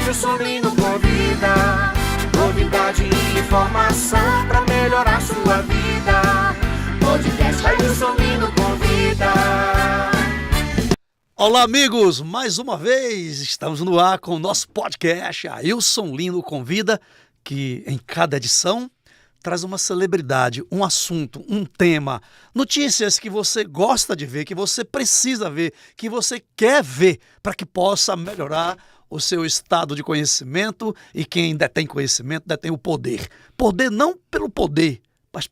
Ailson Lino convida. Novidade e informação pra melhorar sua vida. Podcast Ailson Lino convida. Olá, amigos, mais uma vez estamos no ar com o nosso podcast Ailson Lino convida, que em cada edição traz uma celebridade, um assunto, um tema, notícias que você gosta de ver, que você precisa ver, que você quer ver para que possa melhorar o seu estado de conhecimento, e quem detém conhecimento detém o poder. Poder não pelo poder, mas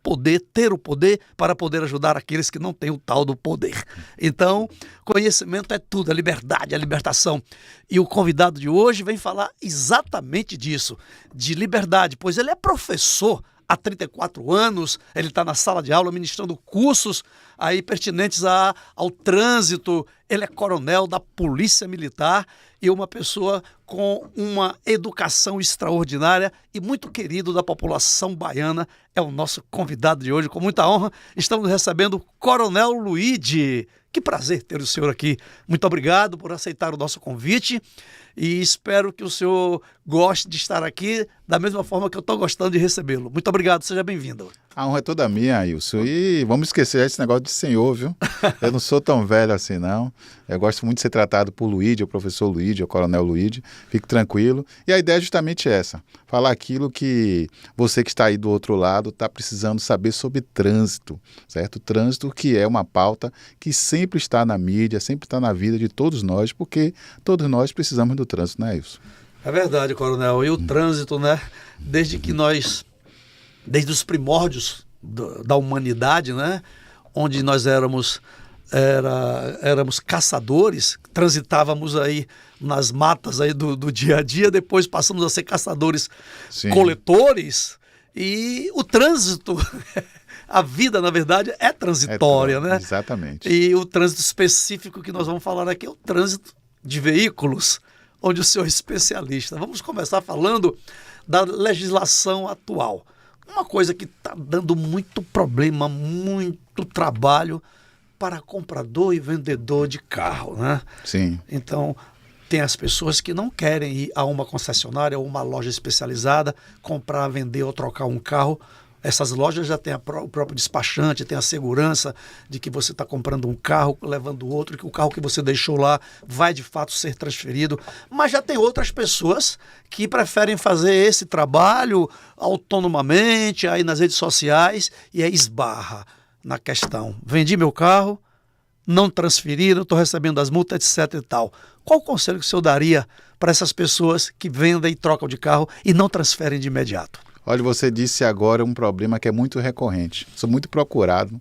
ter o poder para poder ajudar aqueles que não têm o tal do poder. Então, conhecimento é tudo, é liberdade, é libertação. E o convidado de hoje vem falar exatamente disso, de liberdade, pois ele é professor há 34 anos, ele está na sala de aula ministrando cursos aí pertinentes ao trânsito. Ele é coronel da Polícia Militar e uma pessoa com uma educação extraordinária e muito querido da população baiana. É o nosso convidado de hoje. Com muita honra, estamos recebendo o Coronel Luíde. Que prazer ter o senhor aqui. Muito obrigado por aceitar o nosso convite e espero que o senhor goste de estar aqui da mesma forma que eu estou gostando de recebê-lo. Muito obrigado, seja bem-vindo. A honra é toda minha, Ailson. E vamos esquecer esse negócio de senhor, viu? Eu não sou tão velho assim, não. Eu gosto muito de ser tratado por Luíde, o professor Luíde, o coronel Luíde. Fique tranquilo. E a ideia é justamente essa. Falar aquilo que você que está aí do outro lado está precisando saber sobre trânsito, certo? Trânsito que é uma pauta que sempre está na mídia, sempre está na vida de todos nós, porque todos nós precisamos do trânsito, né, Ailson? É verdade, coronel. E o trânsito, né? Desde os primórdios da humanidade, né? Onde nós éramos caçadores, transitávamos aí nas matas aí do dia a dia, depois passamos a ser caçadores, sim, coletores, e o trânsito, a vida, na verdade, é transitória, né? Exatamente. E o trânsito específico que nós vamos falar aqui é o trânsito de veículos, onde o senhor é especialista. Vamos começar falando da legislação atual. Uma coisa que está dando muito problema, muito trabalho para comprador e vendedor de carro, né? Sim. Então, tem as pessoas que não querem ir a uma concessionária ou uma loja especializada, comprar, vender ou trocar um carro. Essas lojas já têm o próprio despachante, tem a segurança de que você está comprando um carro, levando outro, que o carro que você deixou lá vai de fato ser transferido. Mas já tem outras pessoas que preferem fazer esse trabalho autonomamente, aí nas redes sociais, e aí esbarra na questão. Vendi meu carro, não transferi, não estou recebendo as multas, etc e tal. Qual o conselho que o senhor daria para essas pessoas que vendem e trocam de carro e não transferem de imediato? Olha, você disse agora um problema que é muito recorrente. Sou muito procurado,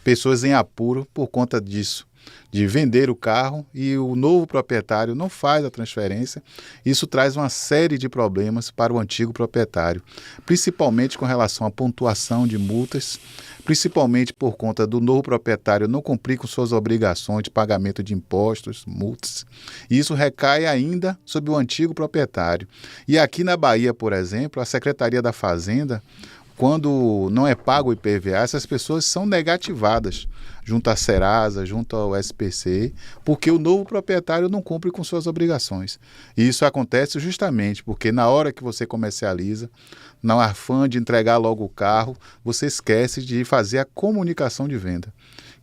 pessoas em apuro por conta disso, de vender o carro e o novo proprietário não faz a transferência. Isso traz uma série de problemas para o antigo proprietário, principalmente com relação à pontuação de multas, principalmente por conta do novo proprietário não cumprir com suas obrigações de pagamento de impostos, multas. E isso recai ainda sobre o antigo proprietário. E aqui na Bahia, por exemplo, a Secretaria da Fazenda, quando não é pago o IPVA, essas pessoas são negativadas junto à Serasa, junto ao SPC, porque o novo proprietário não cumpre com suas obrigações. E isso acontece justamente porque na hora que você comercializa, no afã de entregar logo o carro, você esquece de fazer a comunicação de venda,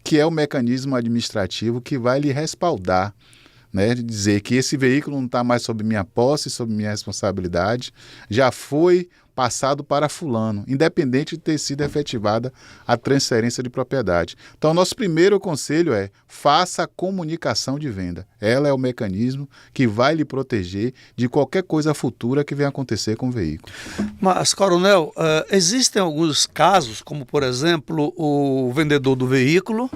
que é o mecanismo administrativo que vai lhe respaldar, né, de dizer que esse veículo não está mais sob minha posse, sob minha responsabilidade, já foi passado para fulano, independente de ter sido efetivada a transferência de propriedade. Então, nosso primeiro conselho é: faça a comunicação de venda. Ela é o mecanismo que vai lhe proteger de qualquer coisa futura que venha acontecer com o veículo. Mas, coronel, existem alguns casos, como, por exemplo, o vendedor do veículo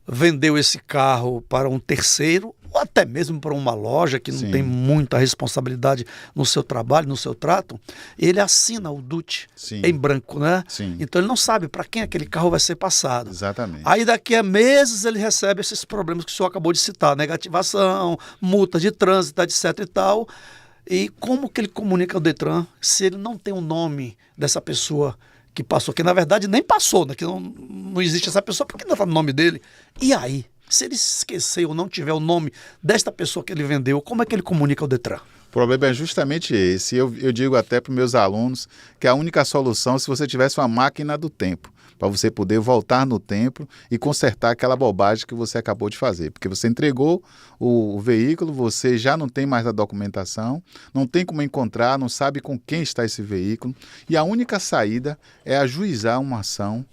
vendeu esse carro para um terceiro, ou até mesmo para uma loja que não Sim. tem muita responsabilidade no seu trabalho, no seu trato, ele assina o DUT Sim. em branco, né? Sim. Então ele não sabe para quem aquele carro vai ser passado. Exatamente. Aí daqui a meses ele recebe esses problemas que o senhor acabou de citar, negativação, multa de trânsito, etc e tal. E como que ele comunica ao Detran se ele não tem o nome dessa pessoa que passou, que na verdade nem passou, né? Que não existe essa pessoa, porque não está no nome dele. E aí? Se ele esquecer ou não tiver o nome desta pessoa que ele vendeu, como é que ele comunica ao Detran? problema é justamente esse. Eu digo até para os meus alunos que a única solução é se você tivesse uma máquina do tempo, para você poder voltar no tempo e consertar aquela bobagem que você acabou de fazer. Porque você entregou o veículo, você já não tem mais a documentação, não tem como encontrar, não sabe com quem está esse veículo. E a única saída é ajuizar uma ação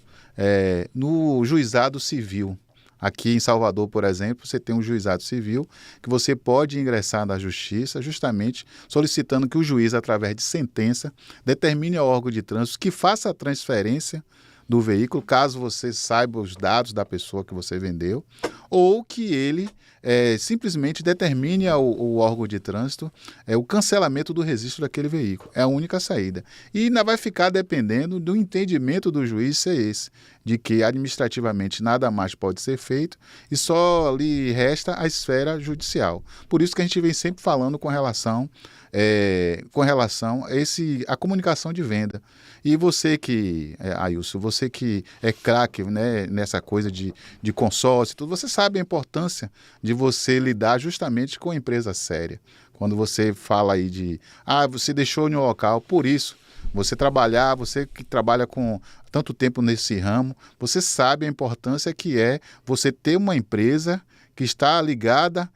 no juizado civil. Aqui em Salvador, por exemplo, você tem um juizado civil que você pode ingressar na justiça justamente solicitando que o juiz, através de sentença, determine ao órgão de trânsito que faça a transferência do veículo, caso você saiba os dados da pessoa que você vendeu, ou que ele simplesmente determine ao órgão de trânsito o cancelamento do registro daquele veículo. É a única saída. E ainda vai ficar dependendo do entendimento do juiz ser esse, de que administrativamente nada mais pode ser feito e só lhe resta a esfera judicial. Por isso que a gente vem sempre falando com relação a comunicação de venda. E você que, Ailson, você que é craque, né, nessa coisa de consórcio e tudo, você sabe a importância de você lidar justamente com a empresa séria. Quando você fala aí de, você deixou em um local, por isso, você que trabalha com tanto tempo nesse ramo, você sabe a importância que é você ter uma empresa que está ligada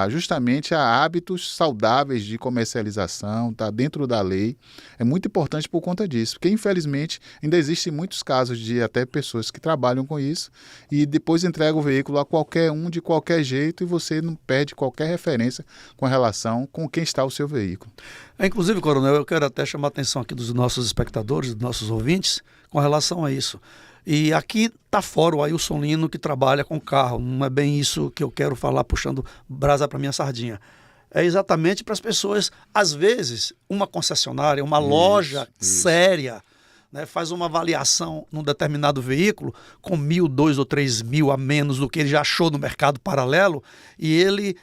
justamente a hábitos saudáveis de comercialização, está dentro da lei. É muito importante por conta disso, porque infelizmente ainda existem muitos casos de até pessoas que trabalham com isso e depois entregam o veículo a qualquer um de qualquer jeito e você não perde qualquer referência com relação com quem está o seu veículo. Inclusive, Coronel, eu quero até chamar a atenção aqui dos nossos espectadores, dos nossos ouvintes, com relação a isso. E aqui está fora o Ailson Lino, que trabalha com carro. Não é bem isso que eu quero falar, puxando brasa para minha sardinha. É exatamente para as pessoas, às vezes, uma concessionária, uma loja séria, né, faz uma avaliação num determinado veículo com 1.000, 2.000 ou 3.000 a menos do que ele já achou no mercado paralelo e ele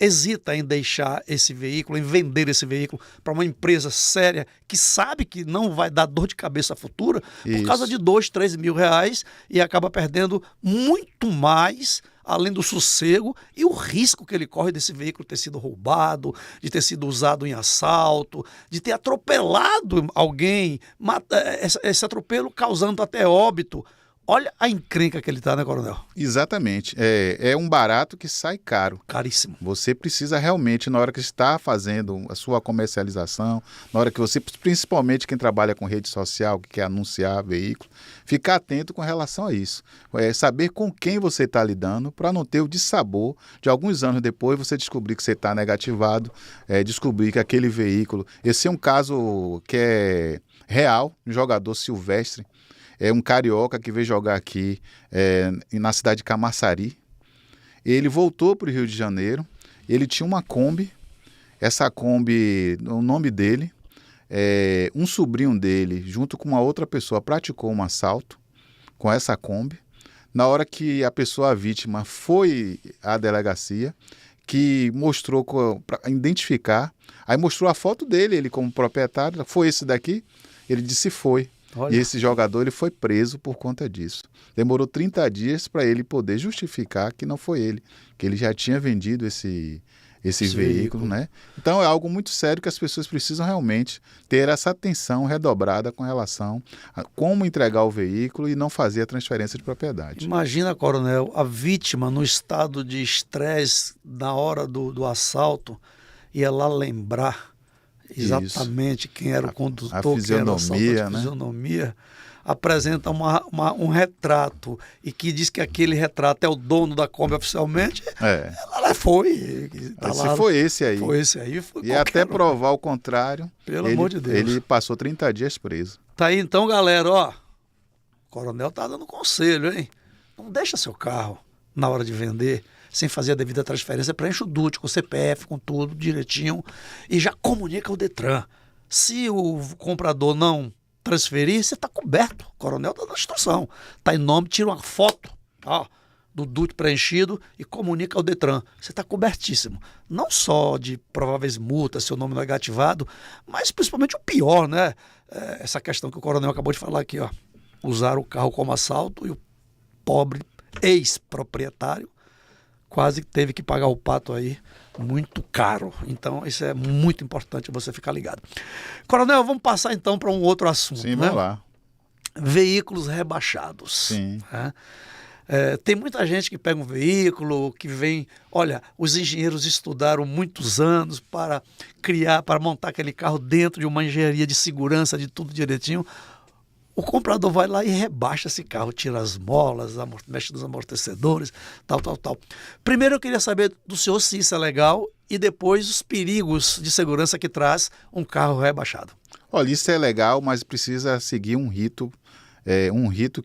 hesita em deixar esse veículo, em vender esse veículo para uma empresa séria que sabe que não vai dar dor de cabeça futura por causa de 2, 3 mil reais e acaba perdendo muito mais, além do sossego e o risco que ele corre desse veículo ter sido roubado, de ter sido usado em assalto, de ter atropelado alguém, esse atropelo causando até óbito. Olha a encrenca que ele está, né, Coronel? Exatamente. É um barato que sai caro. Caríssimo. Você precisa realmente, na hora que está fazendo a sua comercialização, na hora que você, principalmente quem trabalha com rede social, que quer anunciar veículo, ficar atento com relação a isso. Saber com quem você está lidando para não ter o dissabor de alguns anos depois você descobrir que você está negativado, descobrir que aquele veículo... Esse é um caso que é real, um jogador Silvestre, é um carioca que veio jogar aqui na cidade de Camaçari. Ele voltou para o Rio de Janeiro, ele tinha uma Kombi, essa Kombi, o nome dele, um sobrinho dele, junto com uma outra pessoa, praticou um assalto com essa Kombi. Na hora que a vítima foi à delegacia, que mostrou para identificar, aí mostrou a foto dele, ele como proprietário, foi esse daqui? Ele disse foi. Olha. E esse jogador ele foi preso por conta disso. Demorou 30 dias para ele poder justificar que não foi ele, que ele já tinha vendido esse veículo, né? Então é algo muito sério que as pessoas precisam realmente ter essa atenção redobrada com relação a como entregar o veículo e não fazer a transferência de propriedade. Imagina, Coronel, a vítima no estado de estresse na hora do assalto ia lá lembrar exatamente quem era o condutor, a fisionomia, a fisionomia, apresenta um retrato e que diz que aquele retrato é o dono da Kombi oficialmente, ela foi. Tá lá, foi esse aí. Foi esse aí. Foi e até provar o contrário, pelo amor de Deus. Ele passou 30 dias preso. Tá aí então, galera, ó, o Coronel tá dando conselho, hein? Não deixa seu carro na hora de vender sem fazer a devida transferência, preenche o DUT com o CPF, com tudo direitinho e já comunica o Detran. Se o comprador não transferir, você está coberto. O Coronel está dando instrução. Está em nome, tira uma foto do DUT preenchido e comunica ao Detran. Você está cobertíssimo. Não só de prováveis multas, seu nome não é negativado, mas principalmente o pior, né? Essa questão que o Coronel acabou de falar aqui, ó. Usar o carro como assalto e o pobre ex-proprietário quase teve que pagar o pato aí muito caro. Então, isso é muito importante você ficar ligado. Coronel, vamos passar então para um outro assunto. Sim, né? vamos lá. Veículos rebaixados. Sim. Né? Tem muita gente que pega um veículo, que vem... Olha, os engenheiros estudaram muitos anos para montar aquele carro dentro de uma engenharia de segurança, de tudo direitinho. O comprador vai lá e rebaixa esse carro, tira as molas, mexe nos amortecedores, tal. Primeiro eu queria saber do senhor se isso é legal e depois os perigos de segurança que traz um carro rebaixado. Olha, isso é legal, mas precisa seguir um rito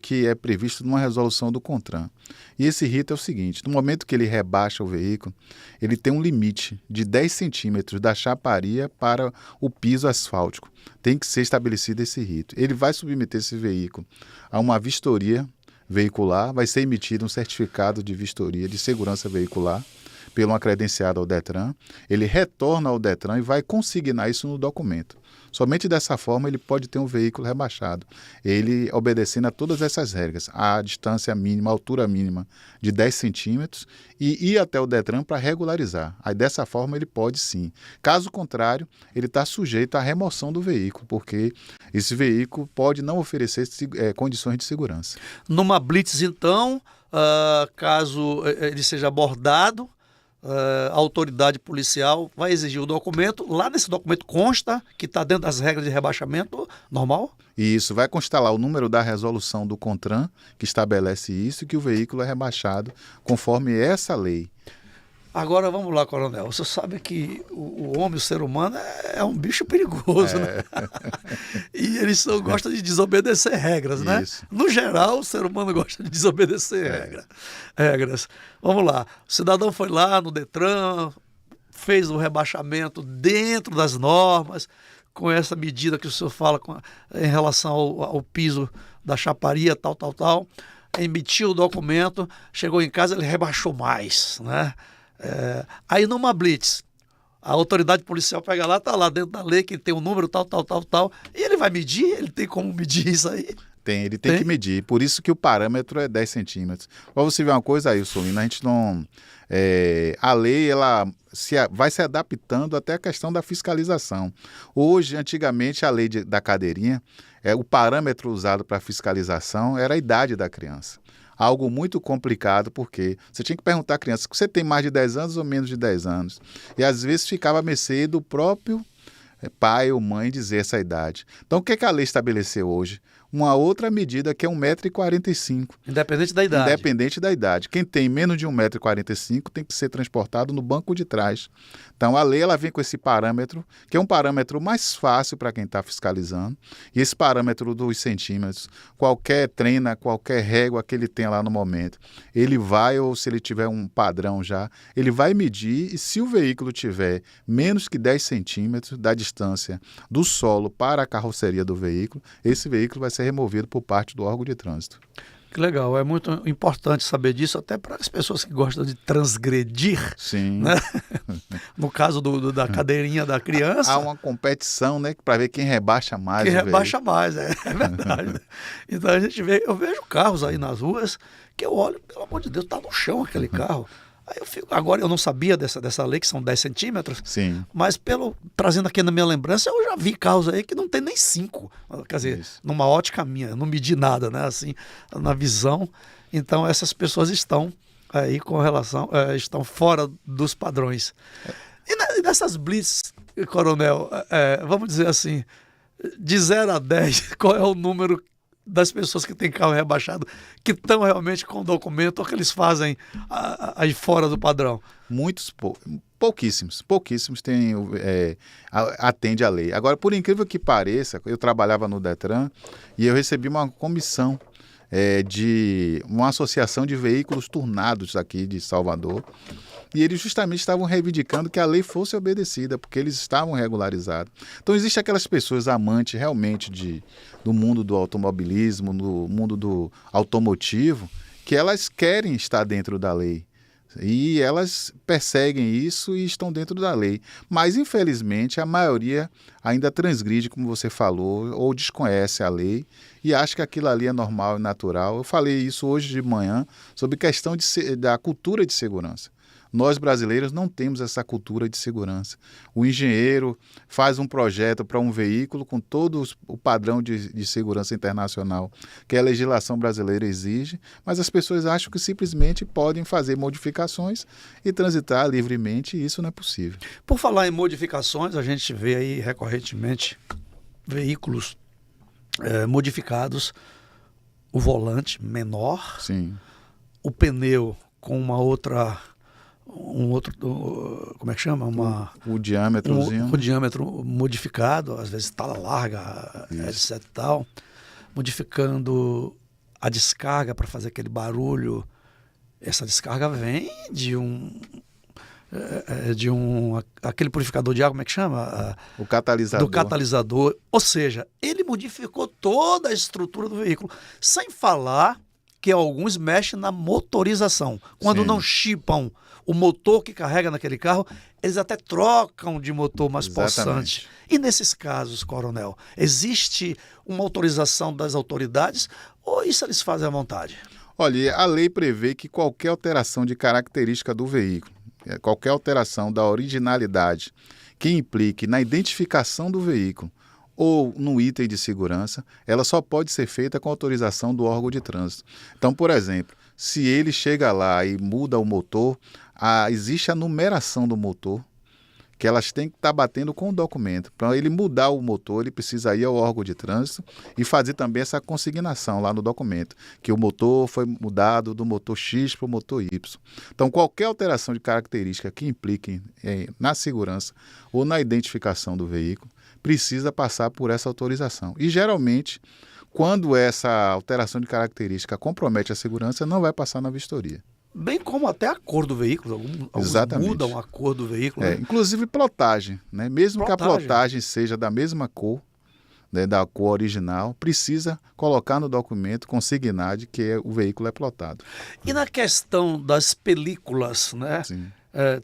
que é previsto numa resolução do CONTRAN. E esse rito é o seguinte: no momento que ele rebaixa o veículo, ele tem um limite de 10 centímetros da chaparia para o piso asfáltico. Tem que ser estabelecido esse rito. Ele vai submeter esse veículo a uma vistoria veicular, vai ser emitido um certificado de vistoria de segurança veicular pelo uma credenciada ao DETRAN. Ele retorna ao DETRAN e vai consignar isso no documento. Somente dessa forma ele pode ter um veículo rebaixado, ele obedecendo a todas essas regras, a distância mínima, a altura mínima de 10 centímetros e ir até o DETRAN para regularizar. Aí dessa forma ele pode sim. Caso contrário, ele está sujeito à remoção do veículo, porque esse veículo pode não oferecer condições de segurança. Numa blitz, então, caso ele seja abordado, a autoridade policial vai exigir o documento. Lá nesse documento consta que está dentro das regras de rebaixamento normal? E isso vai constar lá o número da resolução do CONTRAN, que estabelece isso, e que o veículo é rebaixado conforme essa lei. Agora vamos lá, coronel. Você sabe que o homem, o ser humano, é um bicho perigoso, né? E eles gostam de desobedecer regras, né? Isso. No geral, o ser humano gosta de desobedecer regras. Vamos lá. O cidadão foi lá no DETRAN, fez o rebaixamento dentro das normas, com essa medida que o senhor fala em relação ao piso da chaparia, tal. Emitiu o documento, chegou em casa, ele rebaixou mais, né? Aí numa blitz, a autoridade policial pega lá, tá lá dentro da lei que tem um número tal, e ele vai medir? Ele tem como medir isso aí? Ele tem que medir, por isso que o parâmetro é 10 centímetros. Para você ver uma coisa aí, Solino, a gente não... a lei ela vai se adaptando até a questão da fiscalização. Hoje, antigamente, a lei da cadeirinha, o parâmetro usado para fiscalização era a idade da criança. Algo muito complicado, porque você tinha que perguntar à criança: você tem mais de 10 anos ou menos de 10 anos? E às vezes ficava a mercê do próprio pai ou mãe dizer essa idade. Então o que a lei estabeleceu hoje? Uma outra medida que é 1,45 m. Independente da idade. Independente da idade. Quem tem menos de 1,45 m tem que ser transportado no banco de trás. Então a lei ela vem com esse parâmetro, que é um parâmetro mais fácil para quem está fiscalizando. E esse parâmetro dos centímetros, qualquer trena, qualquer régua que ele tenha lá no momento, ele vai, ou se ele tiver um padrão já, ele vai medir, e se o veículo tiver menos que 10 centímetros da distância do solo para a carroceria do veículo, esse veículo vai ser removido por parte do órgão de trânsito. Que legal, é muito importante saber disso, até para as pessoas que gostam de transgredir. Sim. Né? No caso da cadeirinha da criança. Há uma competição, né, para ver quem rebaixa mais. Quem rebaixa mais, é verdade. Né? Então eu vejo carros aí nas ruas que eu olho, pelo amor de Deus, está no chão aquele carro. Aí agora eu não sabia dessa lei, que são 10 centímetros, sim, mas trazendo aqui na minha lembrança, eu já vi carros aí que não tem nem 5. Quer dizer, isso, numa ótica minha, eu não medi nada, né? Assim, na visão. Então essas pessoas estão aí estão fora dos padrões. E nessas blitz, coronel, vamos dizer assim, de 0 a 10, qual é o número das pessoas que têm carro rebaixado, que estão realmente com documento, ou que eles fazem aí fora do padrão? Pouquíssimos atende à lei. Agora, por incrível que pareça, eu trabalhava no DETRAN e eu recebi uma comissão de uma associação de veículos turnados aqui de Salvador, e eles justamente estavam reivindicando que a lei fosse obedecida, porque eles estavam regularizados. Então, existem aquelas pessoas amantes realmente do mundo do automobilismo, do mundo do automotivo, que elas querem estar dentro da lei. E elas perseguem isso e estão dentro da lei. Mas, infelizmente, a maioria ainda transgride, como você falou, ou desconhece a lei e acha que aquilo ali é normal e natural. Eu falei isso hoje de manhã sobre questão da cultura de segurança. Nós brasileiros não temos essa cultura de segurança. O engenheiro faz um projeto para um veículo com todo o padrão de segurança internacional que a legislação brasileira exige, mas as pessoas acham que simplesmente podem fazer modificações e transitar livremente, e isso não é possível. Por falar em modificações, a gente vê aí recorrentemente veículos modificados, o volante menor, Sim. o pneu com um outro, como é que chama? O diâmetrozinho. O diâmetro modificado, às vezes tala larga, etc e tal, modificando a descarga para fazer aquele barulho. Essa descarga vem aquele purificador de água, como é que chama? O catalisador. Do catalisador. Ou seja, ele modificou toda a estrutura do veículo, sem falar que alguns mexem na motorização. Quando Sim. não chipam o motor que carrega naquele carro, eles até trocam de motor mais possante. E nesses casos, coronel, existe uma autorização das autoridades ou isso eles fazem à vontade? Olha, a lei prevê que qualquer alteração de característica do veículo, qualquer alteração da originalidade que implique na identificação do veículo ou no item de segurança, ela só pode ser feita com autorização do órgão de trânsito. Então, por exemplo, se ele chega lá e muda o motor, existe a numeração do motor, que elas têm que estar batendo com o documento. Para ele mudar o motor, ele precisa ir ao órgão de trânsito e fazer também essa consignação lá no documento, que o motor foi mudado do motor X para o motor Y. Então, qualquer alteração de característica que implique na segurança ou na identificação do veículo, precisa passar por essa autorização. E, geralmente, quando essa alteração de característica compromete a segurança, não vai passar na vistoria. Bem como até a cor do veículo. Alguns mudam a cor do veículo. Né? Inclusive plotagem. Né? Mesmo que a plotagem seja da mesma cor, né, da cor original, precisa colocar no documento, consignar de que o veículo é plotado. E na questão das películas, né? Sim.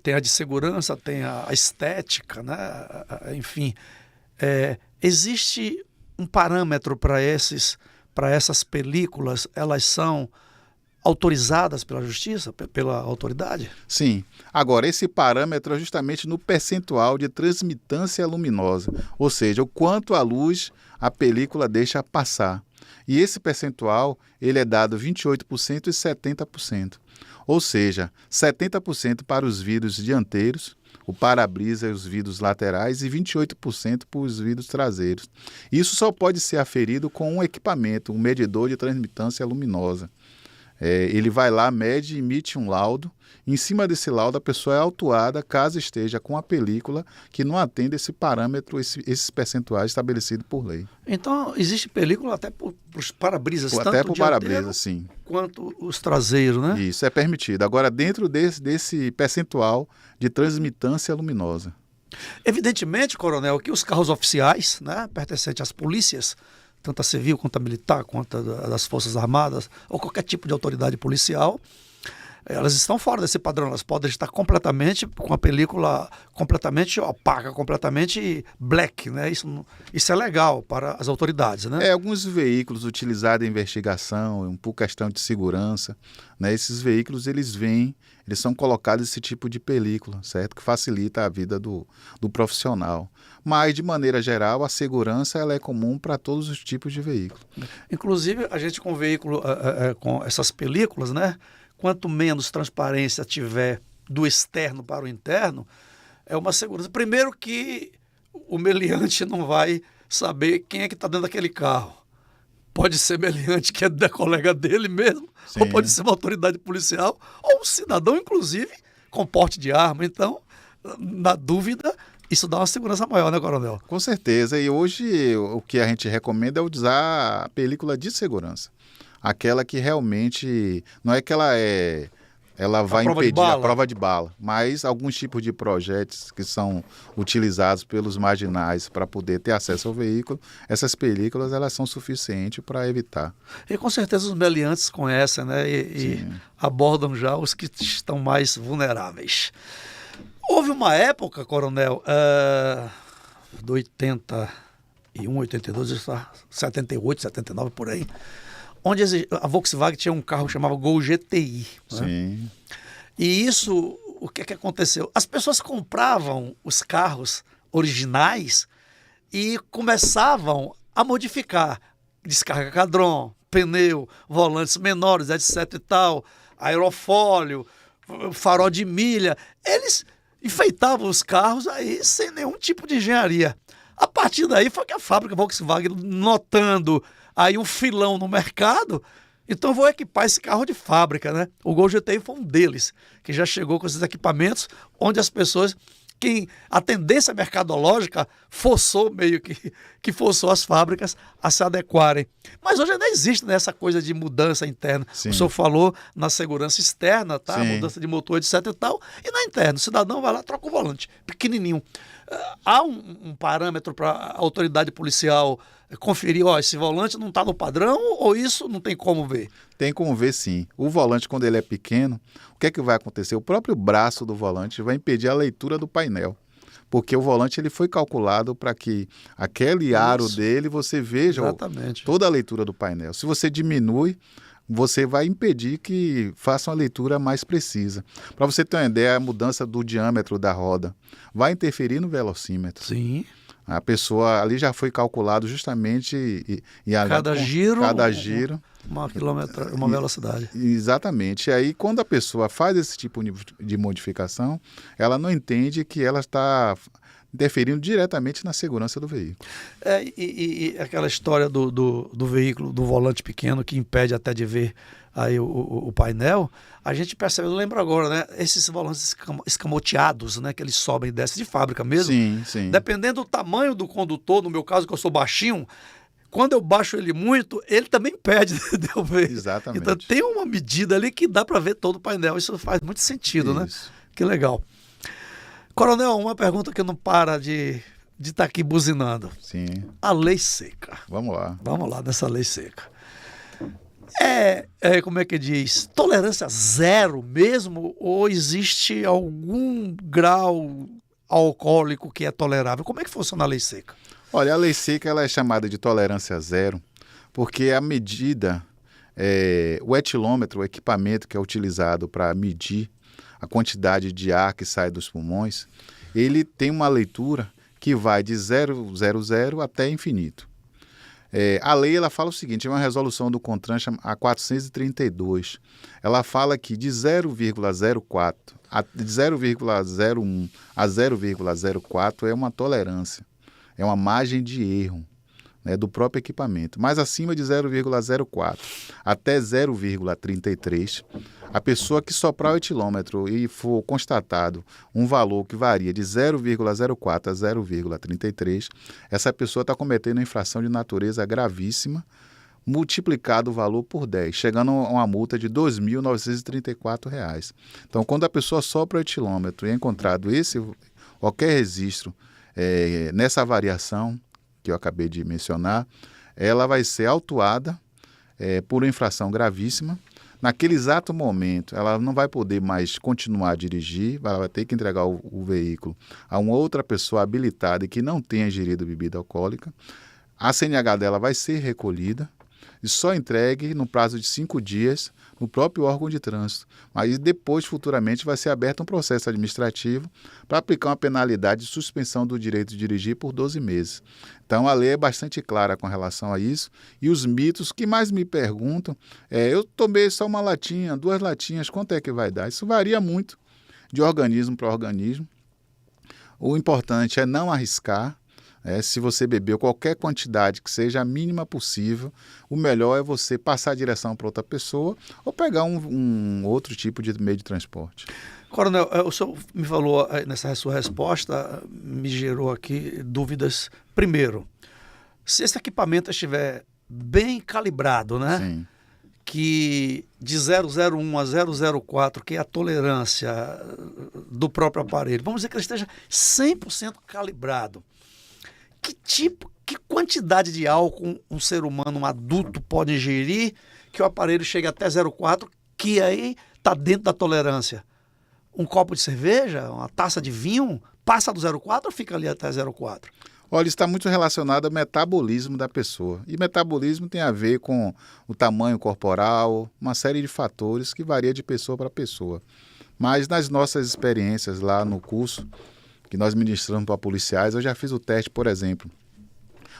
Tem a de segurança, tem a estética, né? Enfim, existe um parâmetro para essas películas, elas são autorizadas pela justiça, pela autoridade? Sim. Agora, esse parâmetro é justamente no percentual de transmitância luminosa, ou seja, o quanto a luz a película deixa passar. E esse percentual, ele é dado 28% e 70%. Ou seja, 70% para os vidros dianteiros, o para-brisa e os vidros laterais, e 28% para os vidros traseiros. Isso só pode ser aferido com um equipamento, um medidor de transmitância luminosa. Ele vai lá, mede e emite um laudo. Em cima desse laudo, a pessoa é autuada caso esteja com a película que não atende esse parâmetro, esses percentuais estabelecidos por lei. Então, existe película até para os para-brisas, tanto até para o para-brisa, sim, quanto os traseiros, né? Isso, é permitido. Agora, dentro desse percentual de transmitância luminosa. Evidentemente, coronel, que os carros oficiais, né, pertencentes às polícias, tanto a civil quanto a militar, quanto a das Forças Armadas, ou qualquer tipo de autoridade policial, elas estão fora desse padrão. Elas podem estar completamente com a película completamente opaca, completamente black, né? Isso é legal para as autoridades, né? Alguns veículos utilizados em investigação, por questão de segurança, né? Esses veículos, eles são colocados esse tipo de película, certo? Que facilita a vida do profissional. Mas, de maneira geral, a segurança ela é comum para todos os tipos de veículos. Inclusive, a gente com veículo, com essas películas, né? Quanto menos transparência tiver do externo para o interno, é uma segurança. Primeiro que o meliante não vai saber quem é que está dentro daquele carro. Pode ser meliante que é da colega dele mesmo, Sim. ou pode ser uma autoridade policial, ou um cidadão, inclusive, com porte de arma. Então, na dúvida, isso dá uma segurança maior, né, coronel? Com certeza. E hoje o que a gente recomenda é usar a película de segurança. Aquela que realmente não é que ela vai impedir a prova de bala, mas alguns tipos de projéteis que são utilizados pelos marginais para poder ter acesso ao veículo, essas películas elas são suficientes para evitar. E com certeza os meliantes conhecem, né? E abordam já os que estão mais vulneráveis. Houve uma época, coronel, do 81, 82, 78, 79, por aí, onde a Volkswagen tinha um carro que chamava Gol GTI. Né? Sim. E isso, o que é que aconteceu? As pessoas compravam os carros originais e começavam a modificar. Descarga cadrão, pneu, volantes menores, etc e tal, aerofólio, farol de milha. Eles enfeitavam os carros aí sem nenhum tipo de engenharia. A partir daí foi que a fábrica Volkswagen, notando aí um filão no mercado, então vou equipar esse carro de fábrica, né? O Gol GTI foi um deles, que já chegou com esses equipamentos, onde as pessoas, a tendência mercadológica forçou meio que forçou as fábricas a se adequarem. Mas hoje ainda existe, né, essa coisa de mudança interna. Sim. O senhor falou na segurança externa, tá? Sim. Mudança de motor, etc e tal. E na interna, o cidadão vai lá, troca o volante, pequenininho. Há um parâmetro para a autoridade policial conferir, esse volante não está no padrão, ou isso não tem como ver? Tem como ver, sim. O volante, quando ele é pequeno, o que é que vai acontecer? O próprio braço do volante vai impedir a leitura do painel. Porque o volante ele foi calculado para que aquele aro dele você veja toda a leitura do painel. Se você diminui, você vai impedir que faça uma leitura mais precisa. Para você ter uma ideia, a mudança do diâmetro da roda vai interferir no velocímetro. Sim. A pessoa ali já foi calculado justamente cada giro uma velocidade. Exatamente. E aí, quando a pessoa faz esse tipo de modificação, ela não entende que ela está interferindo diretamente na segurança do veículo. E aquela história do veículo, do volante pequeno, que impede até de ver aí o painel, a gente percebe, eu lembro agora, né? Esses volantes escamoteados, né? Que eles sobem e descem de fábrica mesmo. Sim, sim. Dependendo do tamanho do condutor, no meu caso, que eu sou baixinho, quando eu baixo ele muito, ele também impede de eu ver. Exatamente. Então tem uma medida ali que dá para ver todo o painel. Isso faz muito sentido, né? Que legal. Coronel, uma pergunta que não para de estar aqui buzinando. Sim. A lei seca. Vamos lá. Vamos lá nessa lei seca. Como é que diz? Tolerância zero mesmo? Ou existe algum grau alcoólico que é tolerável? Como é que funciona a lei seca? Olha, a lei seca ela é chamada de tolerância zero porque a medida, o etilômetro, o equipamento que é utilizado para medir a quantidade de ar que sai dos pulmões, ele tem uma leitura que vai de 000 até infinito. A lei ela fala o seguinte, é uma resolução do CONTRAN a 432. Ela fala que de 0,04 de 0,01 a 0,04 é uma tolerância, é uma margem de erro, né, do próprio equipamento. Mas acima de 0,04 até 0,33, a pessoa que soprar o etilômetro e for constatado um valor que varia de 0,04 a 0,33, essa pessoa está cometendo uma infração de natureza gravíssima, multiplicado o valor por 10, chegando a uma multa de R$ 2.934. Então, quando a pessoa sopra o etilômetro e é encontrado qualquer registro nessa variação que eu acabei de mencionar, ela vai ser autuada por uma infração gravíssima. Naquele exato momento, ela não vai poder mais continuar a dirigir, ela vai ter que entregar o veículo a uma outra pessoa habilitada e que não tenha ingerido bebida alcoólica. A CNH dela vai ser recolhida e só entregue no prazo de 5 dias no próprio órgão de trânsito. Mas depois, futuramente, vai ser aberto um processo administrativo para aplicar uma penalidade de suspensão do direito de dirigir por 12 meses. Então, a lei é bastante clara com relação a isso. E os mitos que mais me perguntam eu tomei só uma latinha, 2 latinhas, quanto é que vai dar? Isso varia muito de organismo para organismo. O importante é não arriscar. Se você bebeu qualquer quantidade que seja a mínima possível, o melhor é você passar a direção para outra pessoa ou pegar um outro tipo de meio de transporte. Coronel, o senhor me falou nessa sua resposta, me gerou aqui dúvidas. Primeiro, se esse equipamento estiver bem calibrado, né? Sim. Que de 001 a 004, que é a tolerância do próprio aparelho, vamos dizer que ele esteja 100% calibrado. Que quantidade de álcool um ser humano, um adulto, pode ingerir que o aparelho chegue até 0,4, que aí está dentro da tolerância? Um copo de cerveja, uma taça de vinho, passa do 0,4 ou fica ali até 0,4? Olha, isso está muito relacionado ao metabolismo da pessoa. E metabolismo tem a ver com o tamanho corporal, uma série de fatores que varia de pessoa para pessoa. Mas nas nossas experiências lá no curso que nós ministramos para policiais, eu já fiz o teste, por exemplo,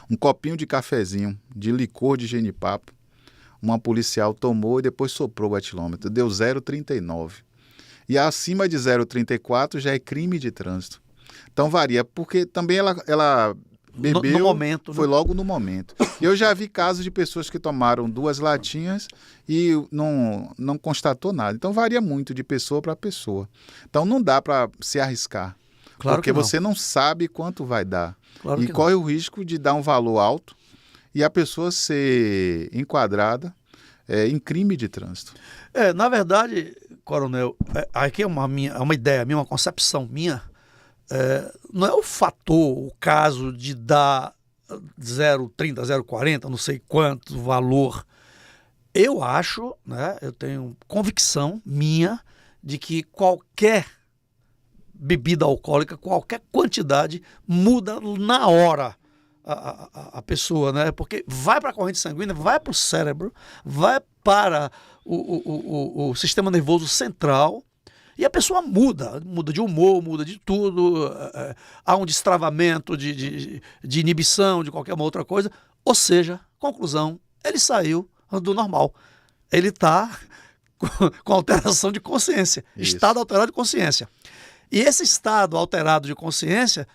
um copinho de cafezinho de licor de genipapo, uma policial tomou e depois soprou o etilômetro, deu 0,39. E acima de 0,34 já é crime de trânsito. Então varia, porque também ela bebeu, no momento, foi né? logo no momento. Eu já vi casos de pessoas que tomaram 2 latinhas e não constatou nada. Então varia muito de pessoa para pessoa. Então não dá para se arriscar, Claro porque que não. você não sabe quanto vai dar. Claro E que corre o risco de dar um valor alto e a pessoa ser enquadrada em crime de trânsito. Na verdade, coronel, aqui é uma ideia minha, uma concepção minha. Não é o fator, o caso de dar 0,30, 0,40, não sei quanto valor. Eu acho, né, eu tenho convicção minha de que qualquer bebida alcoólica, qualquer quantidade, muda na hora a pessoa, né? Porque vai para a corrente sanguínea, vai para o cérebro, vai para o sistema nervoso central. E a pessoa muda de humor, muda de tudo, há um destravamento de inibição, de qualquer uma outra coisa. Ou seja, conclusão, ele saiu do normal. Ele está com alteração de consciência, Isso. estado alterado de consciência. E esse estado alterado de consciência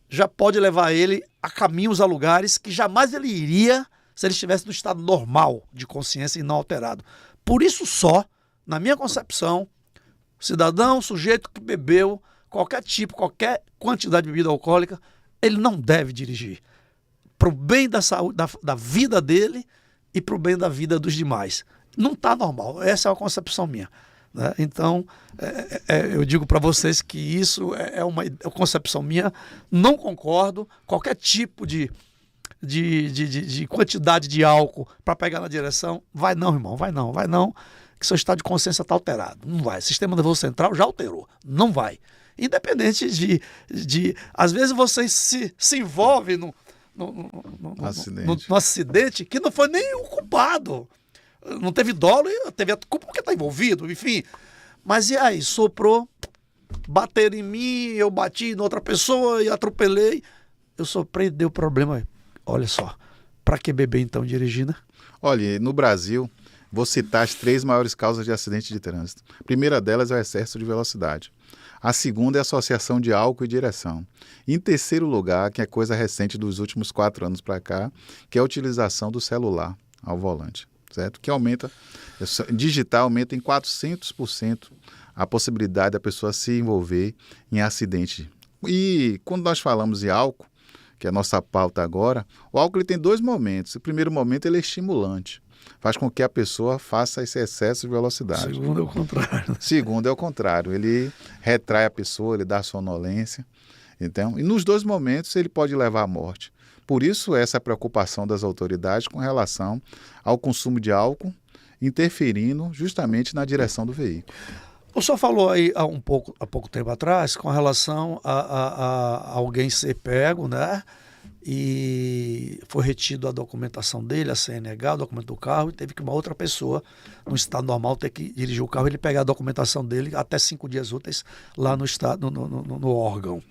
já pode levar ele a caminhos, a lugares que jamais ele iria se ele estivesse no estado normal de consciência e não alterado. Por isso só, na minha concepção, cidadão, sujeito que bebeu qualquer tipo, qualquer quantidade de bebida alcoólica, ele não deve dirigir. Para o bem da saúde, da vida dele e para o bem da vida dos demais. Não está normal. Essa é a concepção minha, né? Então, eu digo para vocês que isso é uma concepção minha. Não concordo. Qualquer tipo de quantidade de álcool para pegar na direção, vai não, irmão, vai não. Que seu estado de consciência está alterado. Não vai. O sistema nervoso central já alterou. Não vai. Independente de às vezes você se envolve no acidente que não foi nem o culpado. Não teve dolo, teve a culpa porque está envolvido, enfim. Mas e aí? Soprou, bateram em mim, eu bati em outra pessoa e atropelei. Eu soprei e deu problema. Olha só. Para que beber então dirigindo? Olha, no Brasil, vou citar as 3 maiores causas de acidente de trânsito. A primeira delas é o excesso de velocidade. A segunda é a associação de álcool e direção. E em terceiro lugar, que é coisa recente dos últimos 4 anos para cá, que é a utilização do celular ao volante, certo? Que aumenta, digital aumenta em 400% a possibilidade da pessoa se envolver em acidente. E quando nós falamos de álcool, que é a nossa pauta agora, o álcool ele tem 2 momentos. O primeiro momento ele é estimulante. Faz com que a pessoa faça esse excesso de velocidade. Segundo é o contrário. Segundo é o contrário. Ele retrai a pessoa, ele dá sonolência. Então, e nos 2 momentos ele pode levar à morte. Por isso, essa preocupação das autoridades com relação ao consumo de álcool, interferindo justamente na direção do veículo. O senhor falou aí há pouco tempo atrás com relação a alguém ser pego, né? E foi retido a documentação dele, a CNH, o documento do carro, e teve que uma outra pessoa, no estado normal, ter que dirigir o carro, ele pegar a documentação dele até 5 dias úteis lá no estado, no órgão.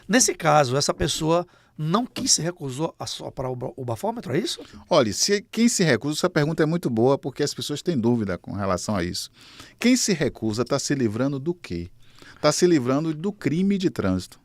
Nesse caso, essa pessoa não quis, se recusou a soprar o bafômetro, é isso? Olha, quem se recusa, essa pergunta é muito boa porque as pessoas têm dúvida com relação a isso. Quem se recusa está se livrando do quê? Está se livrando do crime de trânsito.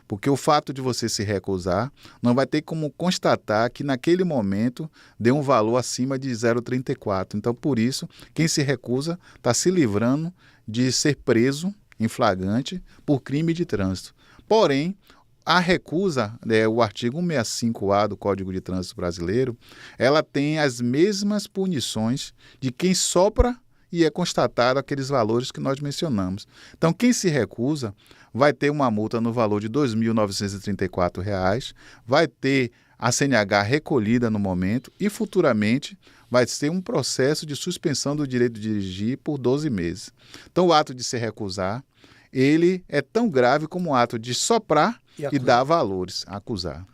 Porque o fato de você se recusar não vai ter como constatar que naquele momento deu um valor acima de 0,34. Então, por isso, quem se recusa está se livrando de ser preso em flagrante por crime de trânsito. Porém, a recusa, o artigo 165A do Código de Trânsito Brasileiro, ela tem as mesmas punições de quem sopra e é constatado aqueles valores que nós mencionamos. Então, quem se recusa vai ter uma multa no valor de R$ 2.934, vai ter a CNH recolhida no momento e futuramente vai ser um processo de suspensão do direito de dirigir por 12 meses. Então, o ato de se recusar, ele é tão grave como o ato de soprar e dar valores, acusar.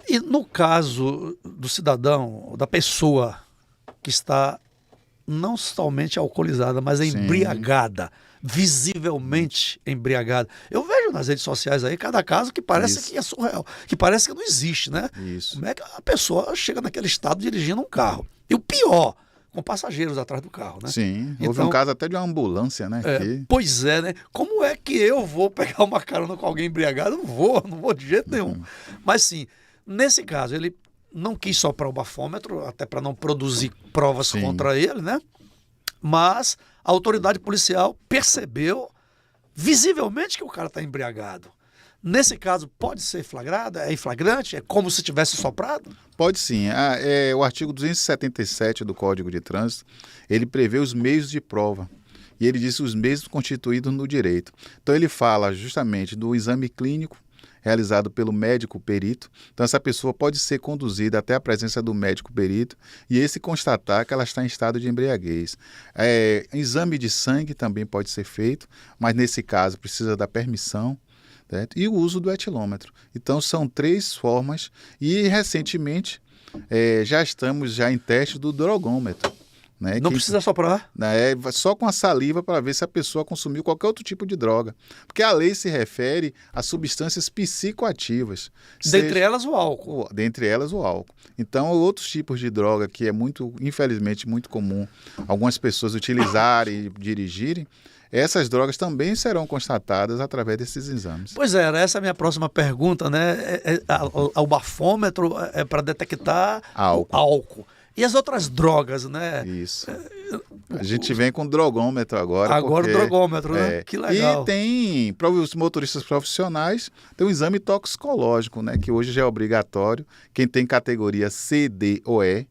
E no caso do cidadão, da pessoa que está não somente alcoolizada, mas Sim. embriagada, visivelmente embriagada. Eu vejo nas redes sociais aí cada caso que parece Isso. que é surreal, que parece que não existe, né? Isso. Como é que a pessoa chega naquele estado dirigindo um carro? E o pior, com passageiros atrás do carro, né? Sim, houve Então, um caso até de uma ambulância, né? que- pois é, né? Como é que eu vou pegar uma carona com alguém embriagado? Não vou de jeito nenhum. Mas sim, nesse caso, ele não quis soprar o bafômetro, até para não produzir provas Sim. contra ele, né? Mas a autoridade policial percebeu visivelmente que o cara está embriagado. Nesse caso, pode ser flagrado? É em flagrante? É como se tivesse soprado? Pode sim. O artigo 277 do Código de Trânsito, ele prevê os meios de prova. E ele diz os meios constituídos no direito. Então ele fala justamente do exame clínico realizado pelo médico perito. Então essa pessoa pode ser conduzida até a presença do médico perito e esse constatar que ela está em estado de embriaguez. Exame de sangue também pode ser feito, mas nesse caso precisa da permissão. Certo? E o uso do etilômetro. Então são 3 formas e recentemente já estamos em teste do drogômetro. Né? Não precisa soprar? Só com a saliva para ver se a pessoa consumiu qualquer outro tipo de droga. Porque a lei se refere a substâncias psicoativas. Dentre elas o álcool. Dentre elas o álcool. Então, outros tipos de droga que é infelizmente, muito comum algumas pessoas utilizarem e dirigirem, essas drogas também serão constatadas através desses exames. Pois é, essa é a minha próxima pergunta, né? O bafômetro é para detectar álcool. E as outras drogas, né? Isso. A gente vem com drogômetro agora. Agora o drogômetro, né? Que legal. E tem, para os motoristas profissionais, tem um exame toxicológico, né? Que hoje já é obrigatório. Quem tem categoria C, D ou E,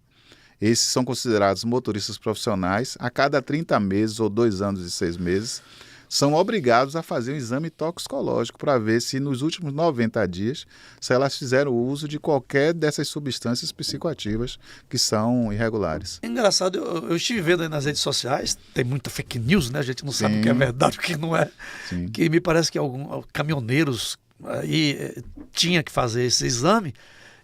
esses são considerados motoristas profissionais. A cada 30 meses ou 2 anos e 6 meses, são obrigados a fazer um exame toxicológico para ver se nos últimos 90 dias, se elas fizeram uso de qualquer dessas substâncias psicoativas que são irregulares. Engraçado, eu estive vendo aí nas redes sociais, tem muita fake news, né? A gente não sabe o que é verdade e o que não é. Sim. Que me parece que alguns caminhoneiros aí tinha que fazer esse exame.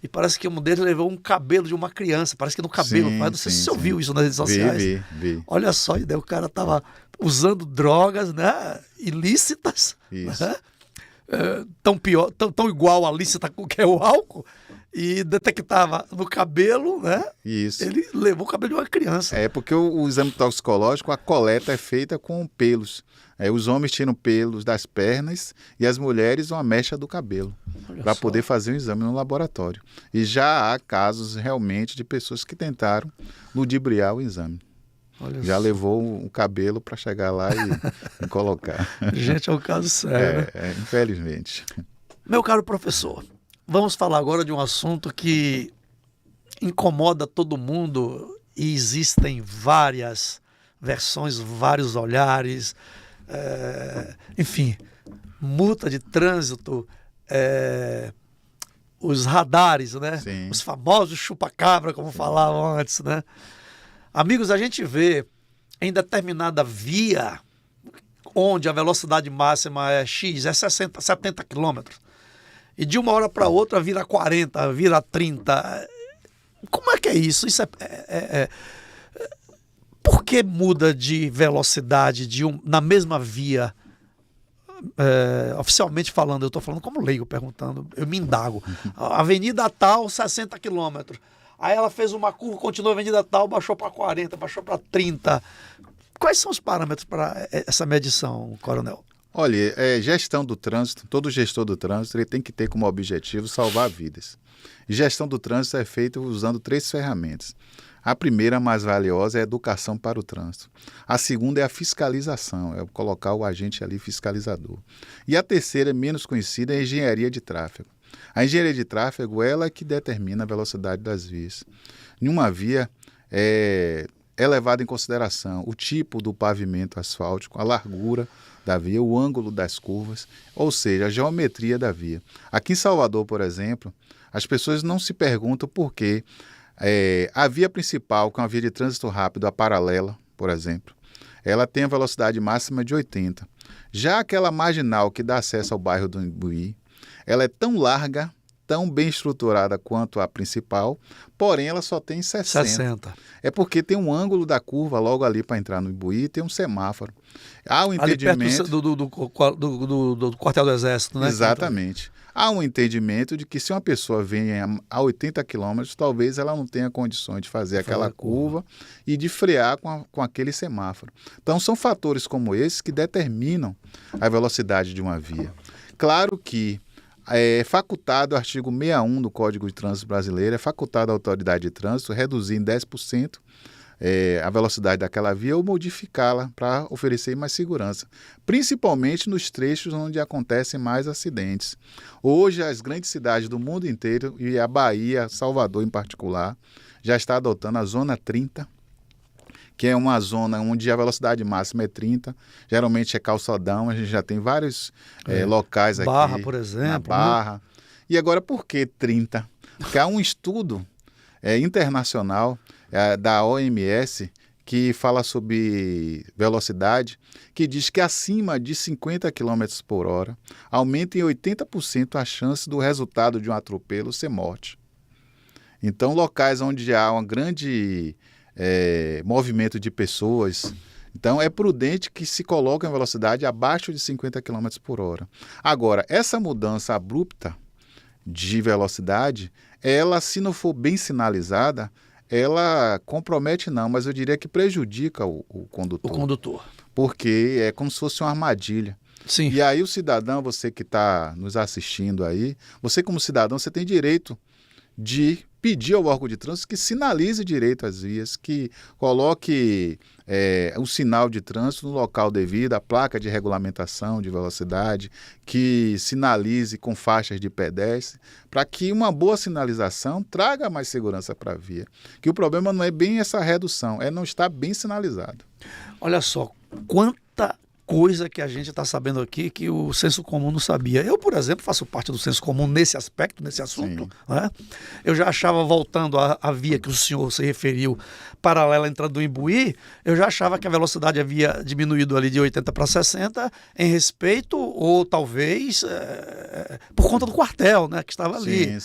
E parece que um deles levou um cabelo de uma criança. Parece que no cabelo. Mas não sei se você ouviu isso nas redes sociais. Vi. Olha só, e daí o cara estava usando drogas, né, ilícitas. Isso. Né? Tão igual a lícita que é o álcool. E detectava no cabelo, né? Isso. Ele levou o cabelo de uma criança. Porque o exame toxicológico, a coleta é feita com pelos. Os homens tiram pelos das pernas e as mulheres uma mecha do cabelo para poder fazer um exame no laboratório. E já há casos realmente de pessoas que tentaram ludibriar o exame. Já levou o cabelo para chegar lá e colocar. Gente, é um caso sério. Infelizmente. Meu caro professor, vamos falar agora de um assunto que incomoda todo mundo e existem várias versões, vários olhares. Enfim, multa de trânsito, os radares, né? Sim. Os famosos chupa-cabra, como falavam antes, né? Amigos, a gente vê em determinada via onde a velocidade máxima é X, é 60, 70 quilômetros, e de uma hora para outra vira 40, vira 30. Como é que é isso? Por que muda de velocidade na mesma via? Oficialmente falando, eu estou falando como leigo, perguntando, eu me indago. A avenida tal, 60 quilômetros. Aí ela fez uma curva, continuou a avenida tal, baixou para 40, baixou para 30. Quais são os parâmetros para essa medição, coronel? Olha, gestão do trânsito, todo gestor do trânsito ele tem que ter como objetivo salvar vidas. E gestão do trânsito é feita usando 3 ferramentas. A primeira, mais valiosa, é a educação para o trânsito. A segunda é a fiscalização, é colocar o agente ali fiscalizador. E a terceira, menos conhecida, é a engenharia de tráfego. A engenharia de tráfego ela é que determina a velocidade das vias. Em uma via, é levado em consideração o tipo do pavimento asfáltico, a largura da via, o ângulo das curvas, ou seja, a geometria da via. Aqui em Salvador, por exemplo, as pessoas não se perguntam por que a via principal, que é uma via de trânsito rápido, a paralela, por exemplo, ela tem a velocidade máxima de 80. Já aquela marginal que dá acesso ao bairro do Imbuí, ela é tão larga tão bem estruturada quanto a principal, porém ela só tem 60. 60. É porque tem um ângulo da curva logo ali para entrar no Imbuí, tem um semáforo. Há um Ali perto entendimento... do quartel do Exército, né? Exatamente. Há um entendimento de que se uma pessoa vem a 80 km, talvez ela não tenha condições de fazer aquela curva e de frear com aquele semáforo. Então, são fatores como esses que determinam a velocidade de uma via. Claro que é facultado o artigo 61 do Código de Trânsito Brasileiro, é facultado à autoridade de trânsito reduzir em 10% a velocidade daquela via ou modificá-la para oferecer mais segurança, principalmente nos trechos onde acontecem mais acidentes. Hoje, as grandes cidades do mundo inteiro, e a Bahia, Salvador em particular, já está adotando a Zona 30, que é uma zona onde a velocidade máxima é 30, geralmente é calçadão, a gente já tem vários locais aqui. Barra, por exemplo. Na Barra. Né? E agora, por que 30? Porque há um estudo internacional da OMS que fala sobre velocidade, que diz que acima de 50 km por hora aumenta em 80% a chance do resultado de um atropelo ser morte. Então, locais onde há um grande movimento de pessoas, então é prudente que se coloque a velocidade abaixo de 50 km por hora. Agora, essa mudança abrupta de velocidade, ela, se não for bem sinalizada, ela compromete não, mas eu diria que prejudica o condutor. O condutor. Porque é como se fosse uma armadilha. Sim. E aí o cidadão, você que está nos assistindo aí, você como cidadão, você tem direito de pedir ao órgão de trânsito que sinalize direito as vias, que coloque o sinal de trânsito no local devido, a placa de regulamentação de velocidade, que sinalize com faixas de pedestre, para que uma boa sinalização traga mais segurança para a via. Que o problema não é bem essa redução, é não estar bem sinalizado. Olha só, quanta coisa que a gente está sabendo aqui que o senso comum não sabia. Eu, por exemplo, faço parte do senso comum nesse aspecto, nesse assunto. Né? Eu já achava, voltando à via que o senhor se referiu, paralela entrando do Imbuí, eu já achava que a velocidade havia diminuído ali de 80 para 60 em respeito, ou talvez por conta do quartel, né, que estava ali,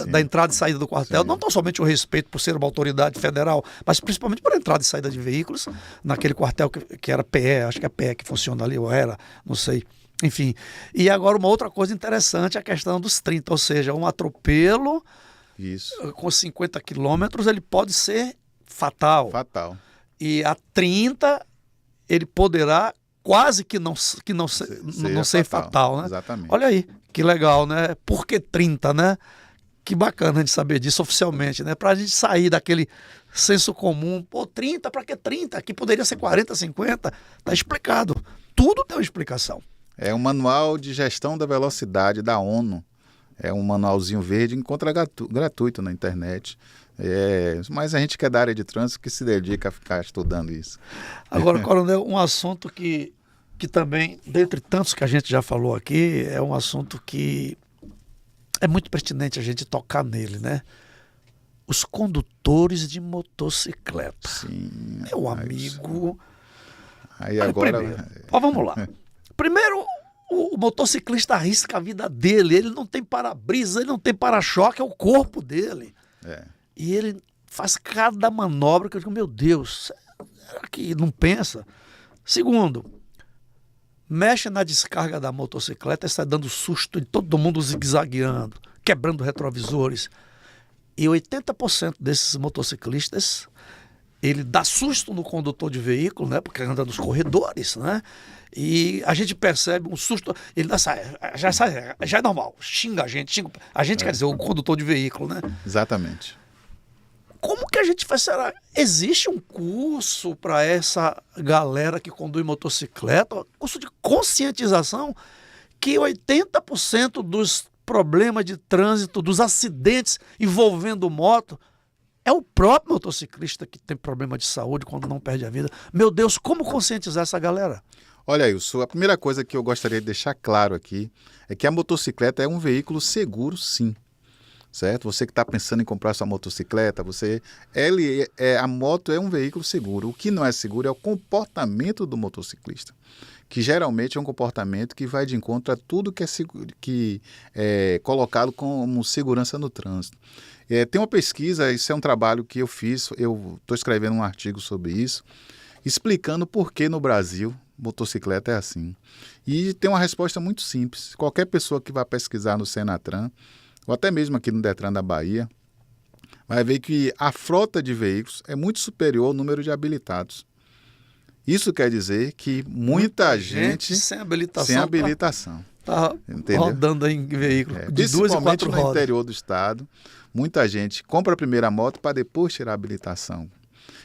da entrada e saída do quartel. Sim. Não tão somente o respeito por ser uma autoridade federal, mas principalmente por entrada e saída de veículos, naquele quartel que era PE, acho que é PE que funciona ali, ou era, não sei. Enfim. E agora uma outra coisa interessante é a questão dos 30, ou seja, um atropelo com 50 quilômetros, ele pode ser fatal. Fatal. E a 30, ele poderá quase que não ser fatal, né? Exatamente. Olha aí, que legal, né? Por que 30, né? Que bacana a gente saber disso oficialmente, né? Para a gente sair daquele senso comum. Pô, 30, para que 30? Aqui poderia ser 40, 50. Tá explicado. Tudo tem uma explicação. É um manual de gestão da velocidade da ONU. É um manualzinho verde, encontra gratuito na internet. Mas a gente que é da área de trânsito que se dedica a ficar estudando isso. Agora, Coronel, um assunto que também, dentre tantos que a gente já falou aqui, é um assunto que é muito pertinente a gente tocar nele, né? Os condutores de motocicleta. Sim. Meu amigo. Aí agora. Vamos lá. Primeiro, o motociclista arrisca a vida dele. Ele não tem para-brisa, ele não tem para-choque, é o corpo dele. E ele faz cada manobra que eu digo, meu Deus, será que não pensa? Segundo, mexe na descarga da motocicleta e sai dando susto em todo mundo zigue-zagueando, quebrando retrovisores. E 80% desses motociclistas, ele dá susto no condutor de veículo, né? Porque anda nos corredores, né? E a gente percebe um susto, ele já é normal, xinga a gente, quer dizer, o condutor de veículo, né? Exatamente. Como que a gente faz? Será? Existe um curso para essa galera que conduz motocicleta, curso de conscientização, que 80% dos problemas de trânsito, dos acidentes envolvendo moto, é o próprio motociclista que tem problema de saúde quando não perde a vida. Meu Deus, como conscientizar essa galera? Olha, Wilson, a primeira coisa que eu gostaria de deixar claro aqui é que a motocicleta é um veículo seguro, sim. Certo? Você que está pensando em comprar sua motocicleta, a moto é um veículo seguro. O que não é seguro é o comportamento do motociclista, que geralmente é um comportamento que vai de encontro a tudo que é colocado como segurança no trânsito. Tem uma pesquisa, isso é um trabalho que eu fiz, eu estou escrevendo um artigo sobre isso, explicando por que no Brasil motocicleta é assim. E tem uma resposta muito simples. Qualquer pessoa que vai pesquisar no Senatran, ou até mesmo aqui no Detran da Bahia, vai ver que a frota de veículos é muito superior ao número de habilitados. Isso quer dizer que muita gente sem habilitação tá rodando em veículo de 2 e 4 rodas. No interior do estado, muita gente compra a primeira moto para depois tirar a habilitação.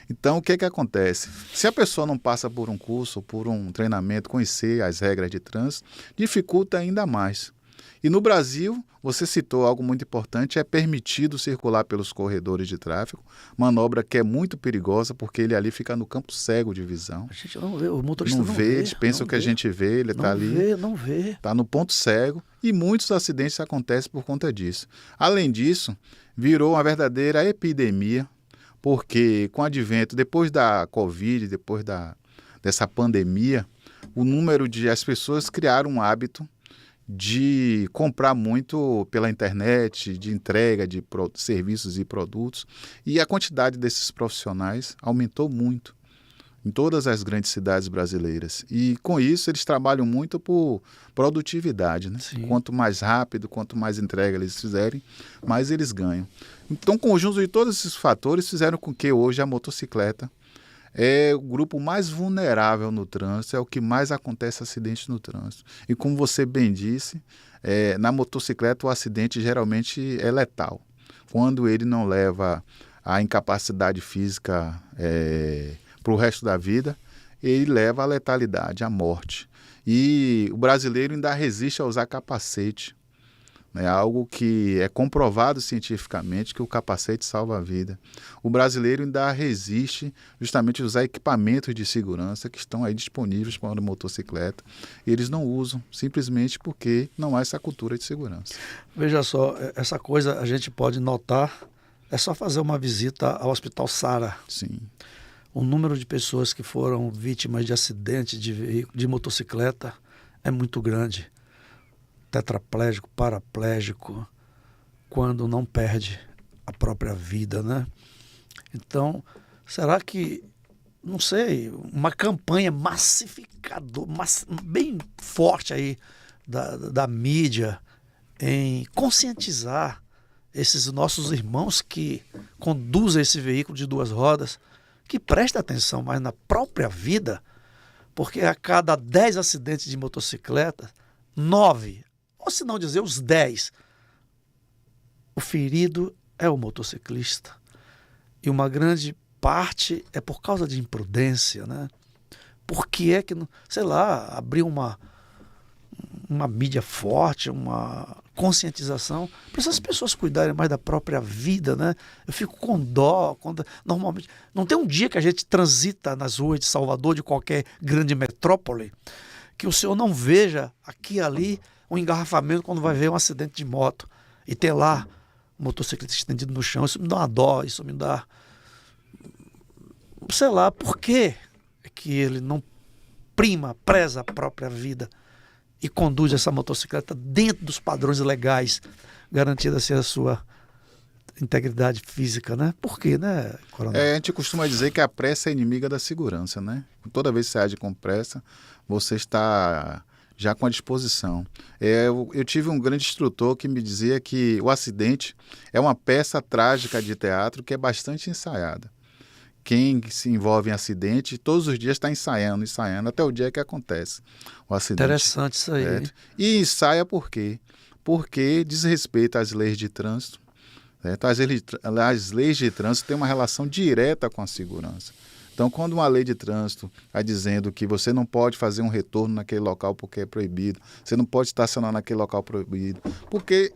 Então, o que acontece? Se a pessoa não passa por um curso, por um treinamento, conhecer as regras de trânsito, dificulta ainda mais. E no Brasil, você citou algo muito importante, é permitido circular pelos corredores de tráfego, manobra que é muito perigosa, porque ele ali fica no campo cego de visão. A gente não vê, o motorista não vê. Eles pensam que a gente vê, ele está ali. Não vê. Está no ponto cego e muitos acidentes acontecem por conta disso. Além disso, virou uma verdadeira epidemia, porque com o advento, depois da Covid, depois dessa pandemia, as pessoas criaram um hábito de comprar muito pela internet, de entrega de serviços e produtos, e a quantidade desses profissionais aumentou muito em todas as grandes cidades brasileiras. E com isso eles trabalham muito por produtividade, né? Quanto mais rápido, quanto mais entrega eles fizerem, mais eles ganham. Então, o conjunto de todos esses fatores fizeram com que hoje a motocicleta é o grupo mais vulnerável no trânsito, é o que mais acontece acidente no trânsito. E como você bem disse, na motocicleta o acidente geralmente é letal. Quando ele não leva a incapacidade física para o resto da vida, ele leva à letalidade, à morte. E o brasileiro ainda resiste a usar capacete. É algo que é comprovado cientificamente que o capacete salva a vida. O brasileiro ainda resiste justamente a usar equipamentos de segurança que estão aí disponíveis para a motocicleta. E eles não usam, simplesmente porque não há essa cultura de segurança. Veja só, essa coisa a gente pode notar, é só fazer uma visita ao Hospital Sara. Sim. O número de pessoas que foram vítimas de acidente de motocicleta é muito grande. Tetraplégico, paraplégico, quando não perde a própria vida, né? Então, será que, não sei, uma campanha bem forte aí da mídia em conscientizar esses nossos irmãos que conduzem esse veículo de 2 rodas, que prestem atenção mais na própria vida, porque a cada 10 acidentes de motocicleta, 9, ou se não dizer os 10, o ferido é o motociclista. E uma grande parte é por causa de imprudência, né? Por que é que, sei lá, abrir uma mídia forte, uma conscientização, para essas pessoas cuidarem mais da própria vida, né? Eu fico com dó, normalmente, não tem um dia que a gente transita nas ruas de Salvador, de qualquer grande metrópole, que o senhor não veja aqui e ali um engarrafamento quando vai ver um acidente de moto e ter lá um motociclista estendido no chão. Isso me dá uma dó, isso me dá, sei lá, por que ele não preza a própria vida e conduz essa motocicleta dentro dos padrões legais, garantida assim a sua integridade física, né? Por quê, né, Coronel? A gente costuma dizer que a pressa é inimiga da segurança, né? Toda vez que você age com pressa, você está já com a disposição. Eu tive um grande instrutor que me dizia que o acidente é uma peça trágica de teatro que é bastante ensaiada. Quem se envolve em acidente, todos os dias está ensaiando, até o dia que acontece o acidente. Interessante isso aí. Certo? E ensaia por quê? Porque desrespeita as leis de trânsito. Certo? As leis de trânsito têm uma relação direta com a segurança. Então, quando uma lei de trânsito está dizendo que você não pode fazer um retorno naquele local porque é proibido, você não pode estacionar naquele local proibido, porque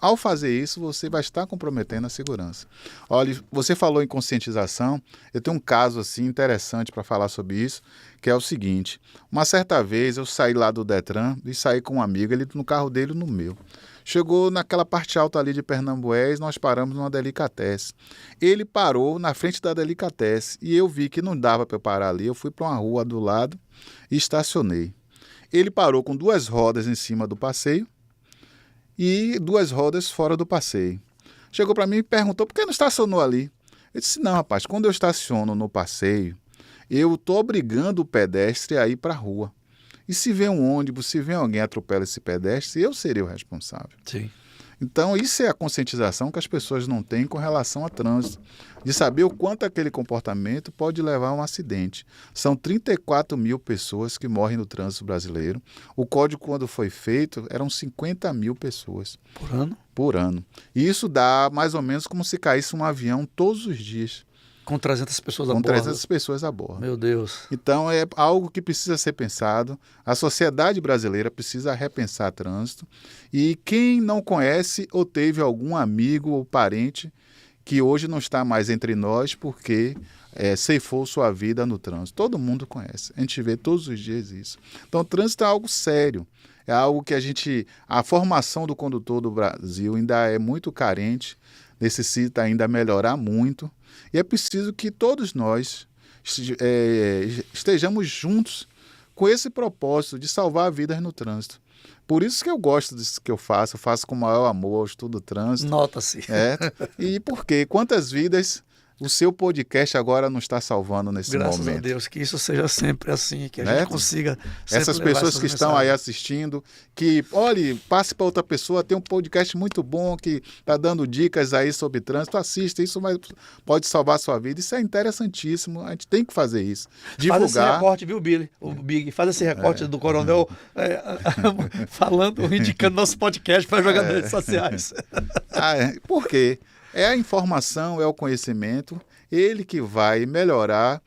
ao fazer isso, você vai estar comprometendo a segurança. Olha, você falou em conscientização, eu tenho um caso assim interessante para falar sobre isso, que é o seguinte: uma certa vez eu saí lá do Detran e saí com um amigo, ele no carro dele e no meu. Chegou naquela parte alta ali de Pernambués, nós paramos numa Delicatesse. Ele parou na frente da Delicatesse e eu vi que não dava para eu parar ali, eu fui para uma rua do lado e estacionei. Ele parou com 2 rodas em cima do passeio e 2 rodas fora do passeio. Chegou para mim e perguntou: por que não estacionou ali? Eu disse: não, rapaz, quando eu estaciono no passeio, eu estou obrigando o pedestre a ir para a rua. E se vem um ônibus, se vem alguém atropela esse pedestre, eu seria o responsável. Sim. Então, isso é a conscientização que as pessoas não têm com relação ao trânsito, de saber o quanto aquele comportamento pode levar a um acidente. São 34 mil pessoas que morrem no trânsito brasileiro. O código, quando foi feito, eram 50 mil pessoas. Por ano? Por ano. E isso dá mais ou menos como se caísse um avião todos os dias. Com 300 pessoas a Com bordo. 300 pessoas a bordo. Meu Deus. Então, é algo que precisa ser pensado. A sociedade brasileira precisa repensar trânsito. E quem não conhece ou teve algum amigo ou parente que hoje não está mais entre nós porque ceifou sua vida no trânsito. Todo mundo conhece. A gente vê todos os dias isso. Então, o trânsito é algo sério. É algo que a formação do condutor do Brasil ainda é muito carente, necessita ainda melhorar muito. E é preciso que todos nós estejamos juntos com esse propósito de salvar vidas no trânsito. Por isso que eu gosto disso que eu faço com o maior amor, eu estudo trânsito. Nota-se. E por quê? Quantas vidas o seu podcast agora não está salvando nesse momento? Graças a Deus, que isso seja sempre assim, que a gente consiga sempre essas levar pessoas essas que estão aí assistindo, que, olhe, passe para outra pessoa, tem um podcast muito bom que está dando dicas aí sobre trânsito, assista, isso pode salvar a sua vida, isso é interessantíssimo, a gente tem que fazer isso. Divulgar. Faz esse recorte, viu, Billy? O Big, faz esse recorte do coronel falando, indicando nosso podcast para jogar nas redes sociais. Por quê? É a informação, é o conhecimento, ele que vai melhorar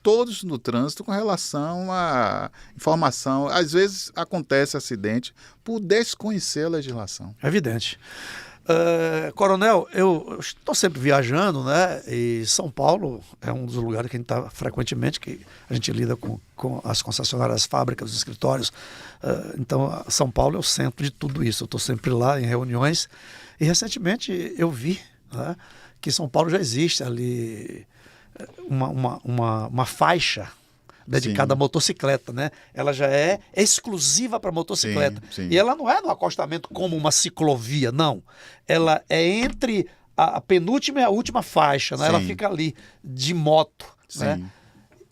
todos no trânsito com relação à informação. Às vezes acontece acidente por desconhecer a legislação. É evidente. Coronel, eu estou sempre viajando, né? E São Paulo é um dos lugares que a gente está frequentemente, que a gente lida com as concessionárias, as fábricas, os escritórios. Então, São Paulo é o centro de tudo isso. Eu estou sempre lá em reuniões. E recentemente eu vi, né, que em São Paulo já existe ali uma faixa dedicada à motocicleta, né? Ela já é exclusiva para motocicleta. Sim. E ela não é no acostamento como uma ciclovia, não. Ela é entre a penúltima e a última faixa, né? Ela fica ali de moto, né?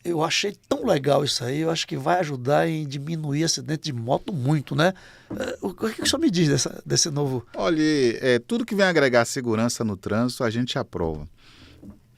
Eu achei tão legal isso aí, eu acho que vai ajudar em diminuir acidente de moto muito, né? O que o senhor me diz desse novo... Olha, tudo que vem agregar segurança no trânsito, a gente aprova.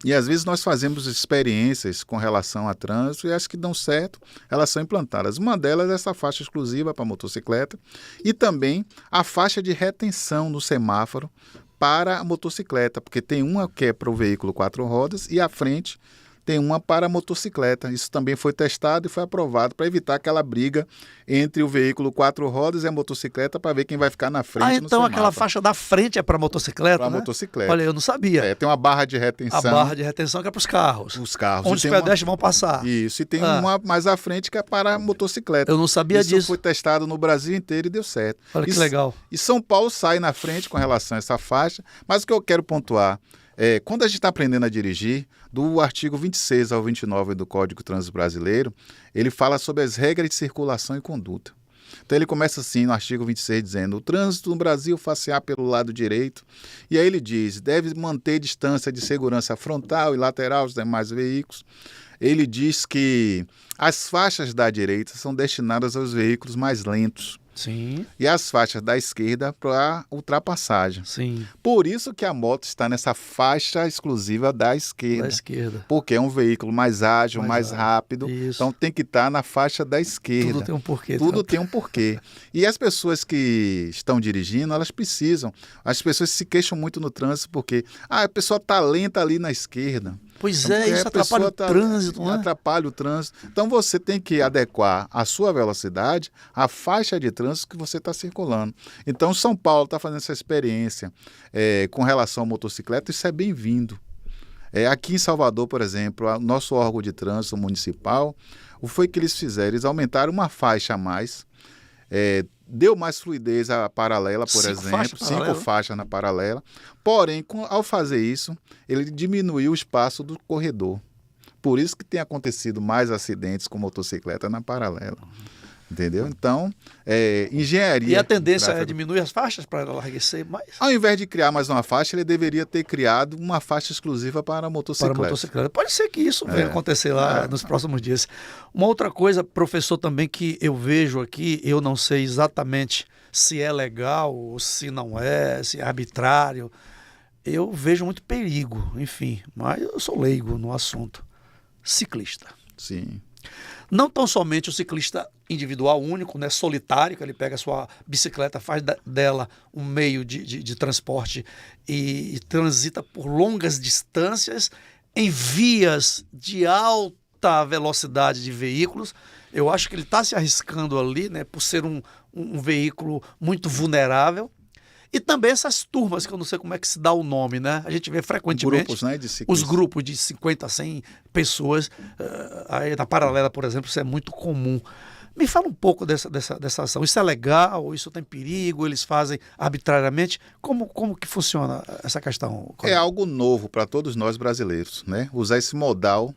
E às vezes nós fazemos experiências com relação a trânsito e as que dão certo, elas são implantadas. Uma delas é essa faixa exclusiva para motocicleta e também a faixa de retenção no semáforo para a motocicleta, porque tem uma que é para o veículo 4 rodas e à frente tem uma para a motocicleta. Isso também foi testado e foi aprovado para evitar aquela briga entre o veículo 4 rodas e a motocicleta para ver quem vai ficar na frente no então semáforo. aquela faixa da frente é para motocicleta, Para né? motocicleta. Olha, eu não sabia. Tem uma barra de retenção. A barra de retenção que é para os carros. Os carros. Onde os pedestres vão passar. Isso, e tem uma mais à frente que é para a motocicleta. Eu não sabia disso. Isso foi testado no Brasil inteiro e deu certo. Olha que legal. E São Paulo sai na frente com relação a essa faixa, mas o que eu quero pontuar quando a gente está aprendendo a dirigir, do artigo 26 ao 29 do Código de Trânsito Brasileiro, ele fala sobre as regras de circulação e conduta. Então ele começa assim no artigo 26 dizendo: o trânsito no Brasil facear pelo lado direito, e aí ele diz, deve manter distância de segurança frontal e lateral aos demais veículos. Ele diz que as faixas da direita são destinadas aos veículos mais lentos. Sim. E as faixas da esquerda para ultrapassagem. Sim. Por isso que a moto está nessa faixa exclusiva da esquerda. Da esquerda. Porque é um veículo mais ágil, mais rápido. Isso. Então tem que estar na faixa da esquerda. Tudo tem um porquê. Tudo tem um porquê. E as pessoas que estão dirigindo, elas precisam. As pessoas se queixam muito no trânsito porque a pessoa está lenta ali na esquerda. Pois Então, é, porque isso a atrapalha pessoa o trânsito, né? Atrapalha o trânsito. Então você tem que adequar a sua velocidade à faixa de trânsito que você está circulando. Então São Paulo está fazendo essa experiência com relação à motocicleta, isso é bem-vindo. Aqui em Salvador, por exemplo, o nosso órgão de trânsito municipal, o que foi que eles fizeram? Eles aumentaram uma faixa a mais, deu mais fluidez à paralela, por exemplo, 5 faixas na paralela. Porém, ao fazer isso, ele diminuiu o espaço do corredor. Por isso que tem acontecido mais acidentes com motocicleta na paralela. Entendeu? Então, engenharia... E a tendência é diminuir as faixas para larguecer mais? Ao invés de criar mais uma faixa, ele deveria ter criado uma faixa exclusiva para motocicleta. Para motocicleta. Pode ser que isso venha acontecer lá nos próximos dias. Uma outra coisa, professor, também que eu vejo aqui, eu não sei exatamente se é legal ou se não é, se é arbitrário. Eu vejo muito perigo, enfim, mas eu sou leigo no assunto. Ciclista. Sim. Não tão somente o ciclista individual único, né, solitário, que ele pega a sua bicicleta, faz dela um meio de transporte e transita por longas distâncias em vias de alta velocidade de veículos. Eu acho que ele está se arriscando ali, né, por ser um veículo muito vulnerável. E também essas turmas, que eu não sei como é que se dá o nome, né? A gente vê frequentemente Grupos, né, de ciclistas. os grupos de 50 a 100 pessoas. Aí na paralela, por exemplo, isso é muito comum. Me fala um pouco dessa ação. Isso é legal? Isso tem perigo? Eles fazem arbitrariamente? Como que funciona essa questão? É algo novo para todos nós brasileiros, né? Usar esse modal,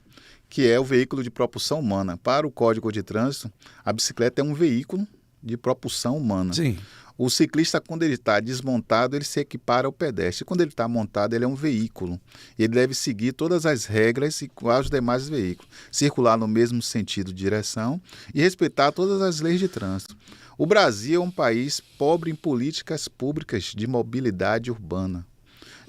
que é o veículo de propulsão humana. Para o Código de Trânsito, a bicicleta é um veículo de propulsão humana. Sim. O ciclista, quando ele está desmontado, ele se equipara ao pedestre. Quando ele está montado, ele é um veículo. Ele deve seguir todas as regras igual aos demais veículos. Circular no mesmo sentido de direção e respeitar todas as leis de trânsito. O Brasil é um país pobre em políticas públicas de mobilidade urbana.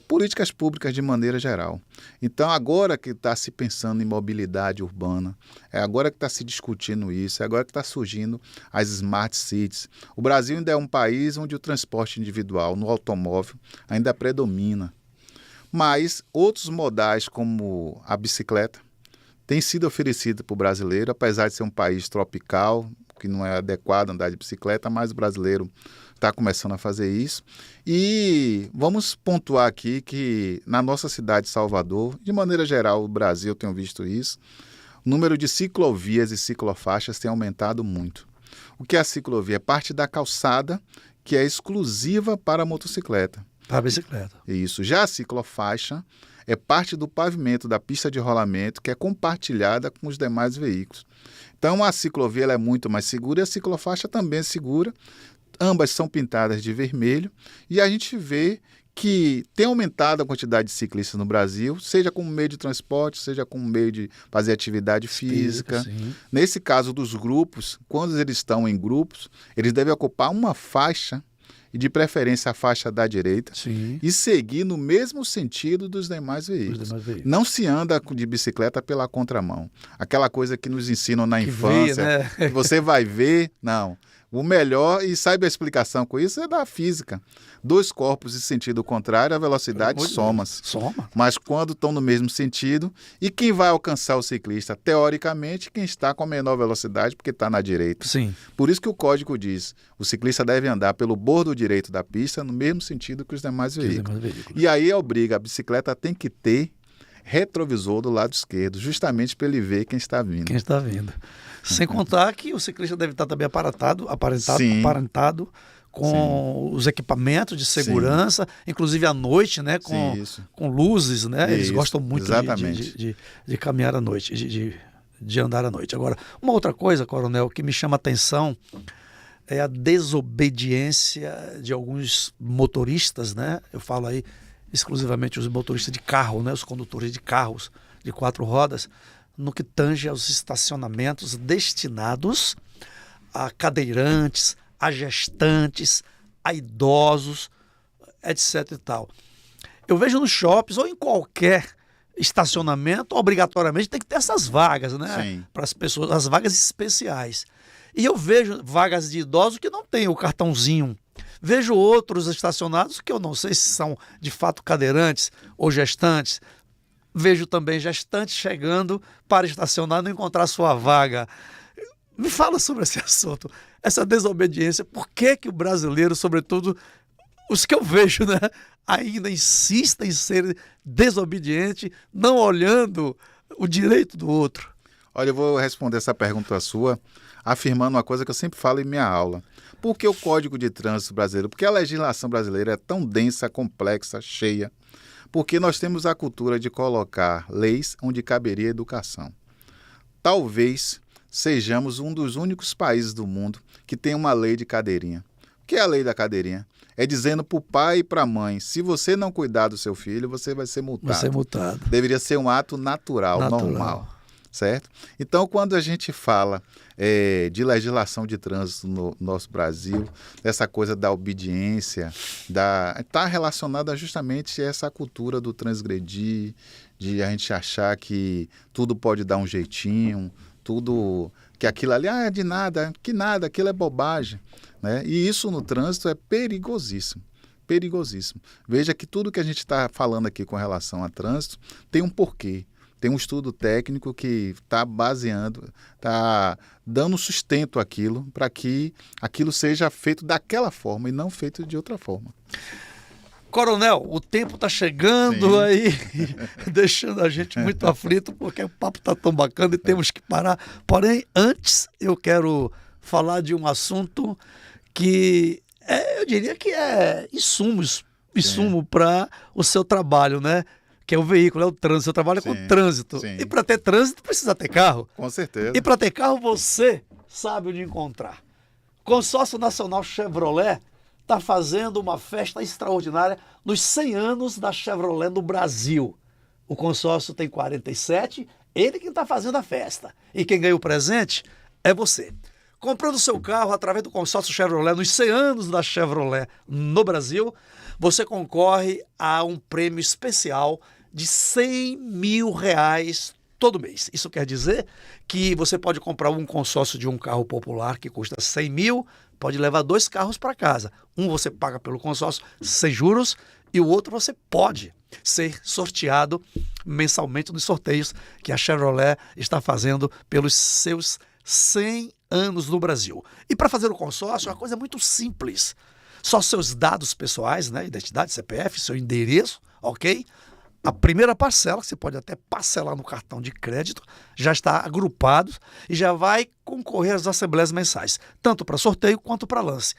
Políticas públicas de maneira geral. Então, agora que está se pensando em mobilidade urbana, é agora que está se discutindo isso, é agora que está surgindo as smart cities. O Brasil ainda é um país onde o transporte individual no automóvel ainda predomina. Mas outros modais, como a bicicleta, têm sido oferecidos para o brasileiro, apesar de ser um país tropical, que não é adequado andar de bicicleta, mas o brasileiro está começando a fazer isso. E vamos pontuar aqui que na nossa cidade de Salvador, de maneira geral, o Brasil, eu tenho visto isso, o número de ciclovias e ciclofaixas tem aumentado muito. O que é a ciclovia? É parte da calçada que é exclusiva para a motocicleta. Para a bicicleta. Isso. Já a ciclofaixa é parte do pavimento da pista de rolamento que é compartilhada com os demais veículos. Então a ciclovia ela é muito mais segura e a ciclofaixa também é segura. Ambas são pintadas de vermelho e a gente vê que tem aumentado a quantidade de ciclistas no Brasil, seja como meio de transporte, seja como meio de fazer atividade física. Sim. Nesse caso dos grupos, quando eles estão em grupos, eles devem ocupar uma faixa, e de preferência a faixa da direita, Sim. e seguir no mesmo sentido dos demais veículos. Não se anda de bicicleta pela contramão. Aquela coisa que nos ensinam na infância, né? que você vai ver, não. O melhor, e saiba a explicação com isso, é da física. Dois corpos em sentido contrário, a velocidade soma-se. Soma. Mas quando estão no mesmo sentido, e quem vai alcançar o ciclista? Teoricamente, quem está com a menor velocidade, porque está na direita. Sim. Por isso que o código diz, o ciclista deve andar pelo bordo direito da pista, no mesmo sentido que os demais veículos. E aí obriga, a bicicleta tem que ter retrovisor do lado esquerdo, justamente para ele ver quem está vindo. Quem está vindo. Sem contar que o ciclista deve estar também aparentado com os equipamentos de segurança, inclusive à noite, né, com luzes, né? Eles gostam muito de caminhar à noite, de andar à noite. Agora, uma outra coisa, Coronel, que me chama a atenção é a desobediência de alguns motoristas, né? Eu falo aí exclusivamente os motoristas de carro, né? Os condutores de carros de 4 rodas, no que tange aos estacionamentos destinados a cadeirantes, a gestantes, a idosos, etc. e tal. Eu vejo nos shoppings ou em qualquer estacionamento, obrigatoriamente tem que ter essas vagas, né? Para as pessoas, as vagas especiais. E eu vejo vagas de idosos que não tem o cartãozinho. Vejo outros estacionados que eu não sei se são de fato cadeirantes ou gestantes. Vejo também gestantes chegando para estacionar e não encontrar sua vaga. Me fala sobre esse assunto, essa desobediência. Por que que o brasileiro, sobretudo os que eu vejo, né, ainda insistem em ser desobediente, não olhando o direito do outro? Olha, eu vou responder essa pergunta sua afirmando uma coisa que eu sempre falo em minha aula. Por que o Código de Trânsito brasileiro? Porque a legislação brasileira é tão densa, complexa, cheia. Porque nós temos a cultura de colocar leis onde caberia educação. Talvez sejamos um dos únicos países do mundo que tem uma lei de cadeirinha. O que é a lei da cadeirinha? É dizendo para o pai e para a mãe, se você não cuidar do seu filho, você vai ser multado. Vai ser multado. Deveria ser um ato natural. Normal. Certo? Então, quando a gente fala de legislação de trânsito no nosso Brasil, dessa coisa da obediência, está relacionada justamente a essa cultura do transgredir, de a gente achar que tudo pode dar um jeitinho, tudo que aquilo ali é de nada, aquilo é bobagem, né? E isso no trânsito é perigosíssimo. Perigosíssimo. Veja que tudo que a gente está falando aqui com relação a trânsito tem um porquê. Tem um estudo técnico que está baseando, está dando sustento àquilo para que aquilo seja feito daquela forma e não feito de outra forma. Coronel, o tempo está chegando. Sim. Aí, deixando a gente muito aflito, porque o papo está tão bacana e temos que parar. Porém, antes eu quero falar de um assunto que eu diria que é insumo para o seu trabalho, né? Que é o veículo, é o trânsito. Você trabalha com trânsito. Sim. E para ter trânsito precisa ter carro. Com certeza. E para ter carro você sabe onde encontrar. Consórcio Nacional Chevrolet está fazendo uma festa extraordinária nos 100 anos da Chevrolet no Brasil. O consórcio tem 47, ele quem está fazendo a festa. E quem ganha o presente é você. Comprando seu carro através do consórcio Chevrolet nos 100 anos da Chevrolet no Brasil, você concorre a um prêmio especial de R$100 mil todo mês. Isso quer dizer que você pode comprar um consórcio de um carro popular que custa 100 mil, pode levar 2 carros para casa. Um você paga pelo consórcio sem juros e o outro você pode ser sorteado mensalmente nos sorteios que a Chevrolet está fazendo pelos seus 100 anos no Brasil. E para fazer o consórcio, a coisa é muito simples. Só seus dados pessoais, né? Identidade, CPF, seu endereço, ok? A primeira parcela, que você pode até parcelar no cartão de crédito, já está agrupado e já vai concorrer às assembleias mensais, tanto para sorteio quanto para lance.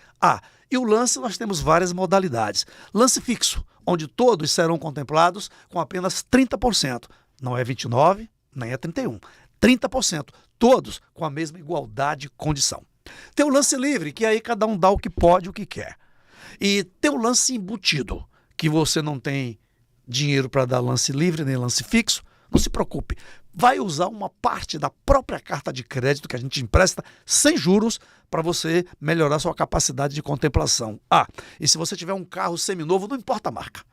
E o lance nós temos várias modalidades. Lance fixo, onde todos serão contemplados com apenas 30%. Não é 29%, nem é 31%. 30%. Todos com a mesma igualdade de condição. Tem o lance livre, que aí cada um dá o que pode, o que quer. E tem o lance embutido, que você não tem dinheiro para dar lance livre nem lance fixo, não se preocupe. Vai usar uma parte da própria carta de crédito que a gente empresta sem juros para você melhorar sua capacidade de contemplação. E se você tiver um carro seminovo, não importa a marca.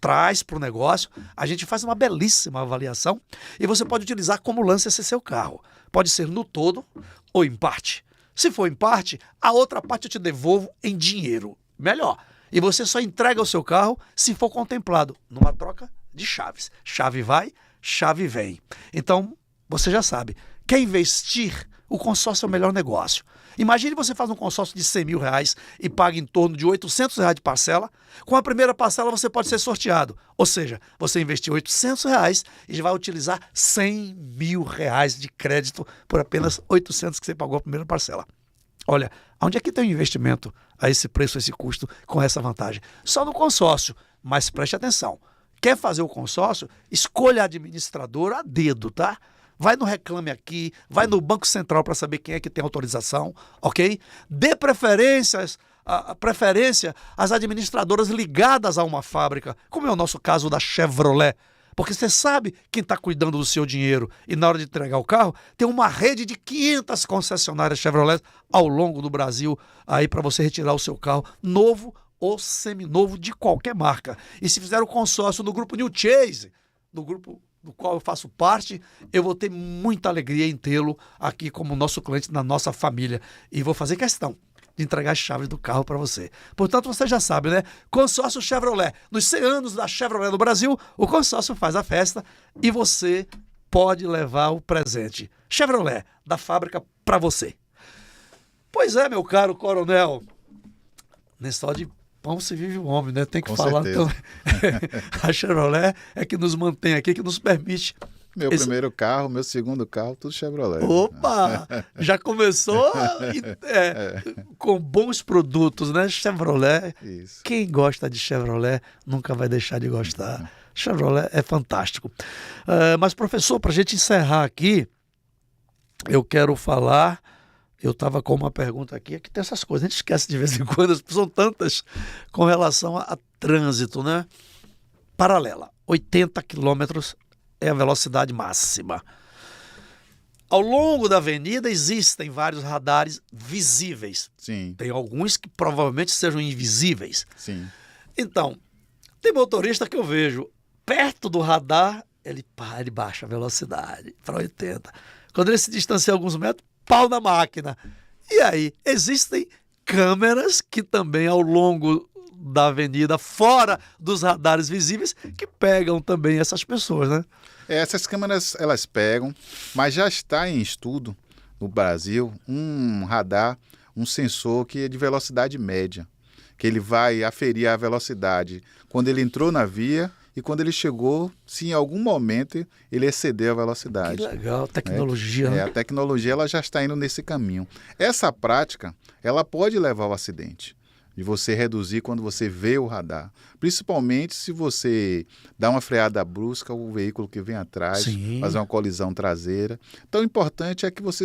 Traz para o negócio, a gente faz uma belíssima avaliação e você pode utilizar como lance esse seu carro. Pode ser no todo ou em parte. Se for em parte, a outra parte eu te devolvo em dinheiro. Melhor. E você só entrega o seu carro se for contemplado numa troca de chaves. Chave vai, chave vem. Então, você já sabe, quer investir, o consórcio é o melhor negócio. Imagine você faz um consórcio de R$100 mil e paga em torno de R$800 de parcela. Com a primeira parcela você pode ser sorteado. Ou seja, você investiu R$800 e vai utilizar R$100 mil de crédito por apenas R$800 que você pagou a primeira parcela. Olha, onde é que tem um investimento a esse preço, a esse custo, com essa vantagem? Só no consórcio, mas preste atenção. Quer fazer o consórcio? Escolha a administradora a dedo, tá? Vai no Reclame Aqui, vai no Banco Central para saber quem é que tem autorização, ok? Dê preferência às administradoras ligadas a uma fábrica, como é o nosso caso da Chevrolet. Porque você sabe quem está cuidando do seu dinheiro e na hora de entregar o carro, tem uma rede de 500 concessionárias Chevrolet ao longo do Brasil aí para você retirar o seu carro novo ou seminovo de qualquer marca. E se fizer o consórcio no grupo New Chase, no grupo do qual eu faço parte, eu vou ter muita alegria em tê-lo aqui como nosso cliente na nossa família. E vou fazer questão de entregar as chaves do carro para você. Portanto, você já sabe, né? Consórcio Chevrolet. Nos 100 anos da Chevrolet no Brasil, o consórcio faz a festa e você pode levar o presente. Chevrolet, da fábrica para você. Pois é, meu caro coronel. Nesse tal de pão se vive o homem, né? Tem que Com falar certeza. também. A Chevrolet é que nos mantém aqui, que nos permite. Meu primeiro carro, meu segundo carro, tudo Chevrolet. Opa! Já começou com bons produtos, né? Chevrolet. Isso. Quem gosta de Chevrolet nunca vai deixar de gostar. Chevrolet é fantástico. Mas, professor, para a gente encerrar aqui, eu quero falar. Eu estava com uma pergunta aqui, que tem essas coisas, a gente esquece de vez em quando, são tantas com relação a trânsito, né? Paralela, 80 quilômetros é a velocidade máxima. Ao longo da avenida existem vários radares visíveis. Sim, Tem alguns que provavelmente sejam invisíveis. sim. Então, tem motorista que eu vejo perto do radar, ele baixa a velocidade para 80. Quando ele se distancia alguns metros, pau na máquina. E aí, existem câmeras que também ao longo da avenida, fora dos radares visíveis, que pegam também essas pessoas, né? Essas câmeras, elas pegam, mas já está em estudo no Brasil um radar, um sensor que é de velocidade média, que ele vai aferir a velocidade quando ele entrou na via e quando ele chegou, se em algum momento ele excedeu a velocidade. Que legal, tecnologia. A tecnologia ela já está indo nesse caminho. Essa prática, ela pode levar ao acidente, de você reduzir quando você vê o radar. Principalmente se você dá uma freada brusca, o veículo que vem atrás, Sim. fazer uma colisão traseira. Então, o importante é que você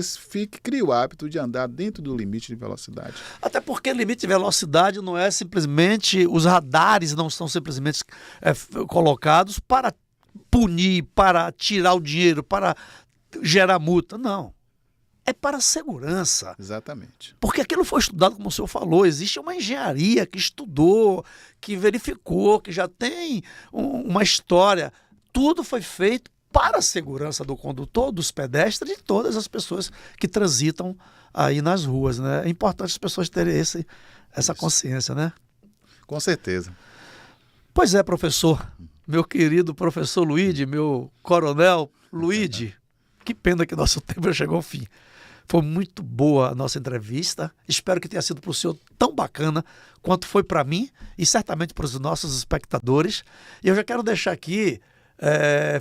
crie o hábito de andar dentro do limite de velocidade. Até porque limite de velocidade não é simplesmente, os radares não são simplesmente colocados para punir, para tirar o dinheiro, para gerar multa. Não. É para a segurança. Exatamente. Porque aquilo foi estudado, como o senhor falou, existe uma engenharia que estudou, que verificou, que já tem uma história. Tudo foi feito para a segurança do condutor, dos pedestres e de todas as pessoas que transitam aí nas ruas, né? É importante as pessoas terem essa consciência, né? Com certeza. Pois é, professor. Meu querido professor Luíde, meu coronel Luíde, que pena que nosso tempo já chegou ao fim. Foi muito boa a nossa entrevista. Espero que tenha sido para o senhor tão bacana quanto foi para mim e certamente para os nossos espectadores. E eu já quero deixar aqui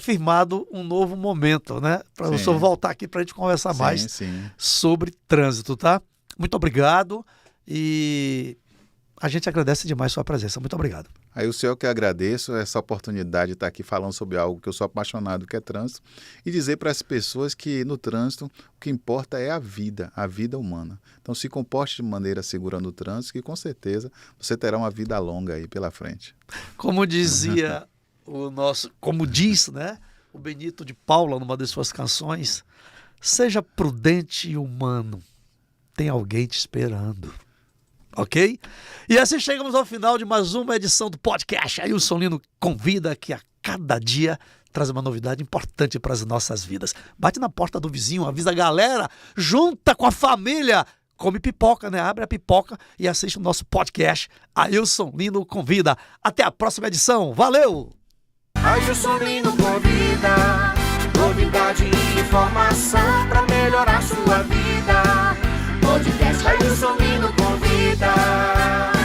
firmado um novo momento, né? Para o senhor voltar aqui para a gente conversar mais sobre trânsito, tá? Muito obrigado e a gente agradece demais a sua presença. Muito obrigado. Aí o senhor que eu agradeço essa oportunidade de estar aqui falando sobre algo que eu sou apaixonado, que é trânsito, e dizer para as pessoas que no trânsito o que importa é a vida humana. Então se comporte de maneira segura no trânsito, que com certeza você terá uma vida longa aí pela frente. Como dizia como diz, né, o Benito de Paula numa das suas canções, seja prudente e humano, tem alguém te esperando. Ok? E assim chegamos ao final de mais uma edição do podcast. Ailson Lino convida, que a cada dia traz uma novidade importante para as nossas vidas. Bate na porta do vizinho, avisa a galera, junta com a família, come pipoca, né? Abre a pipoca e assiste o nosso podcast. Ailson Lino convida. Até a próxima edição. Valeu! Ailson Lino convida, novidade e informação para melhorar sua vida. Podcast Ailson Lino convida.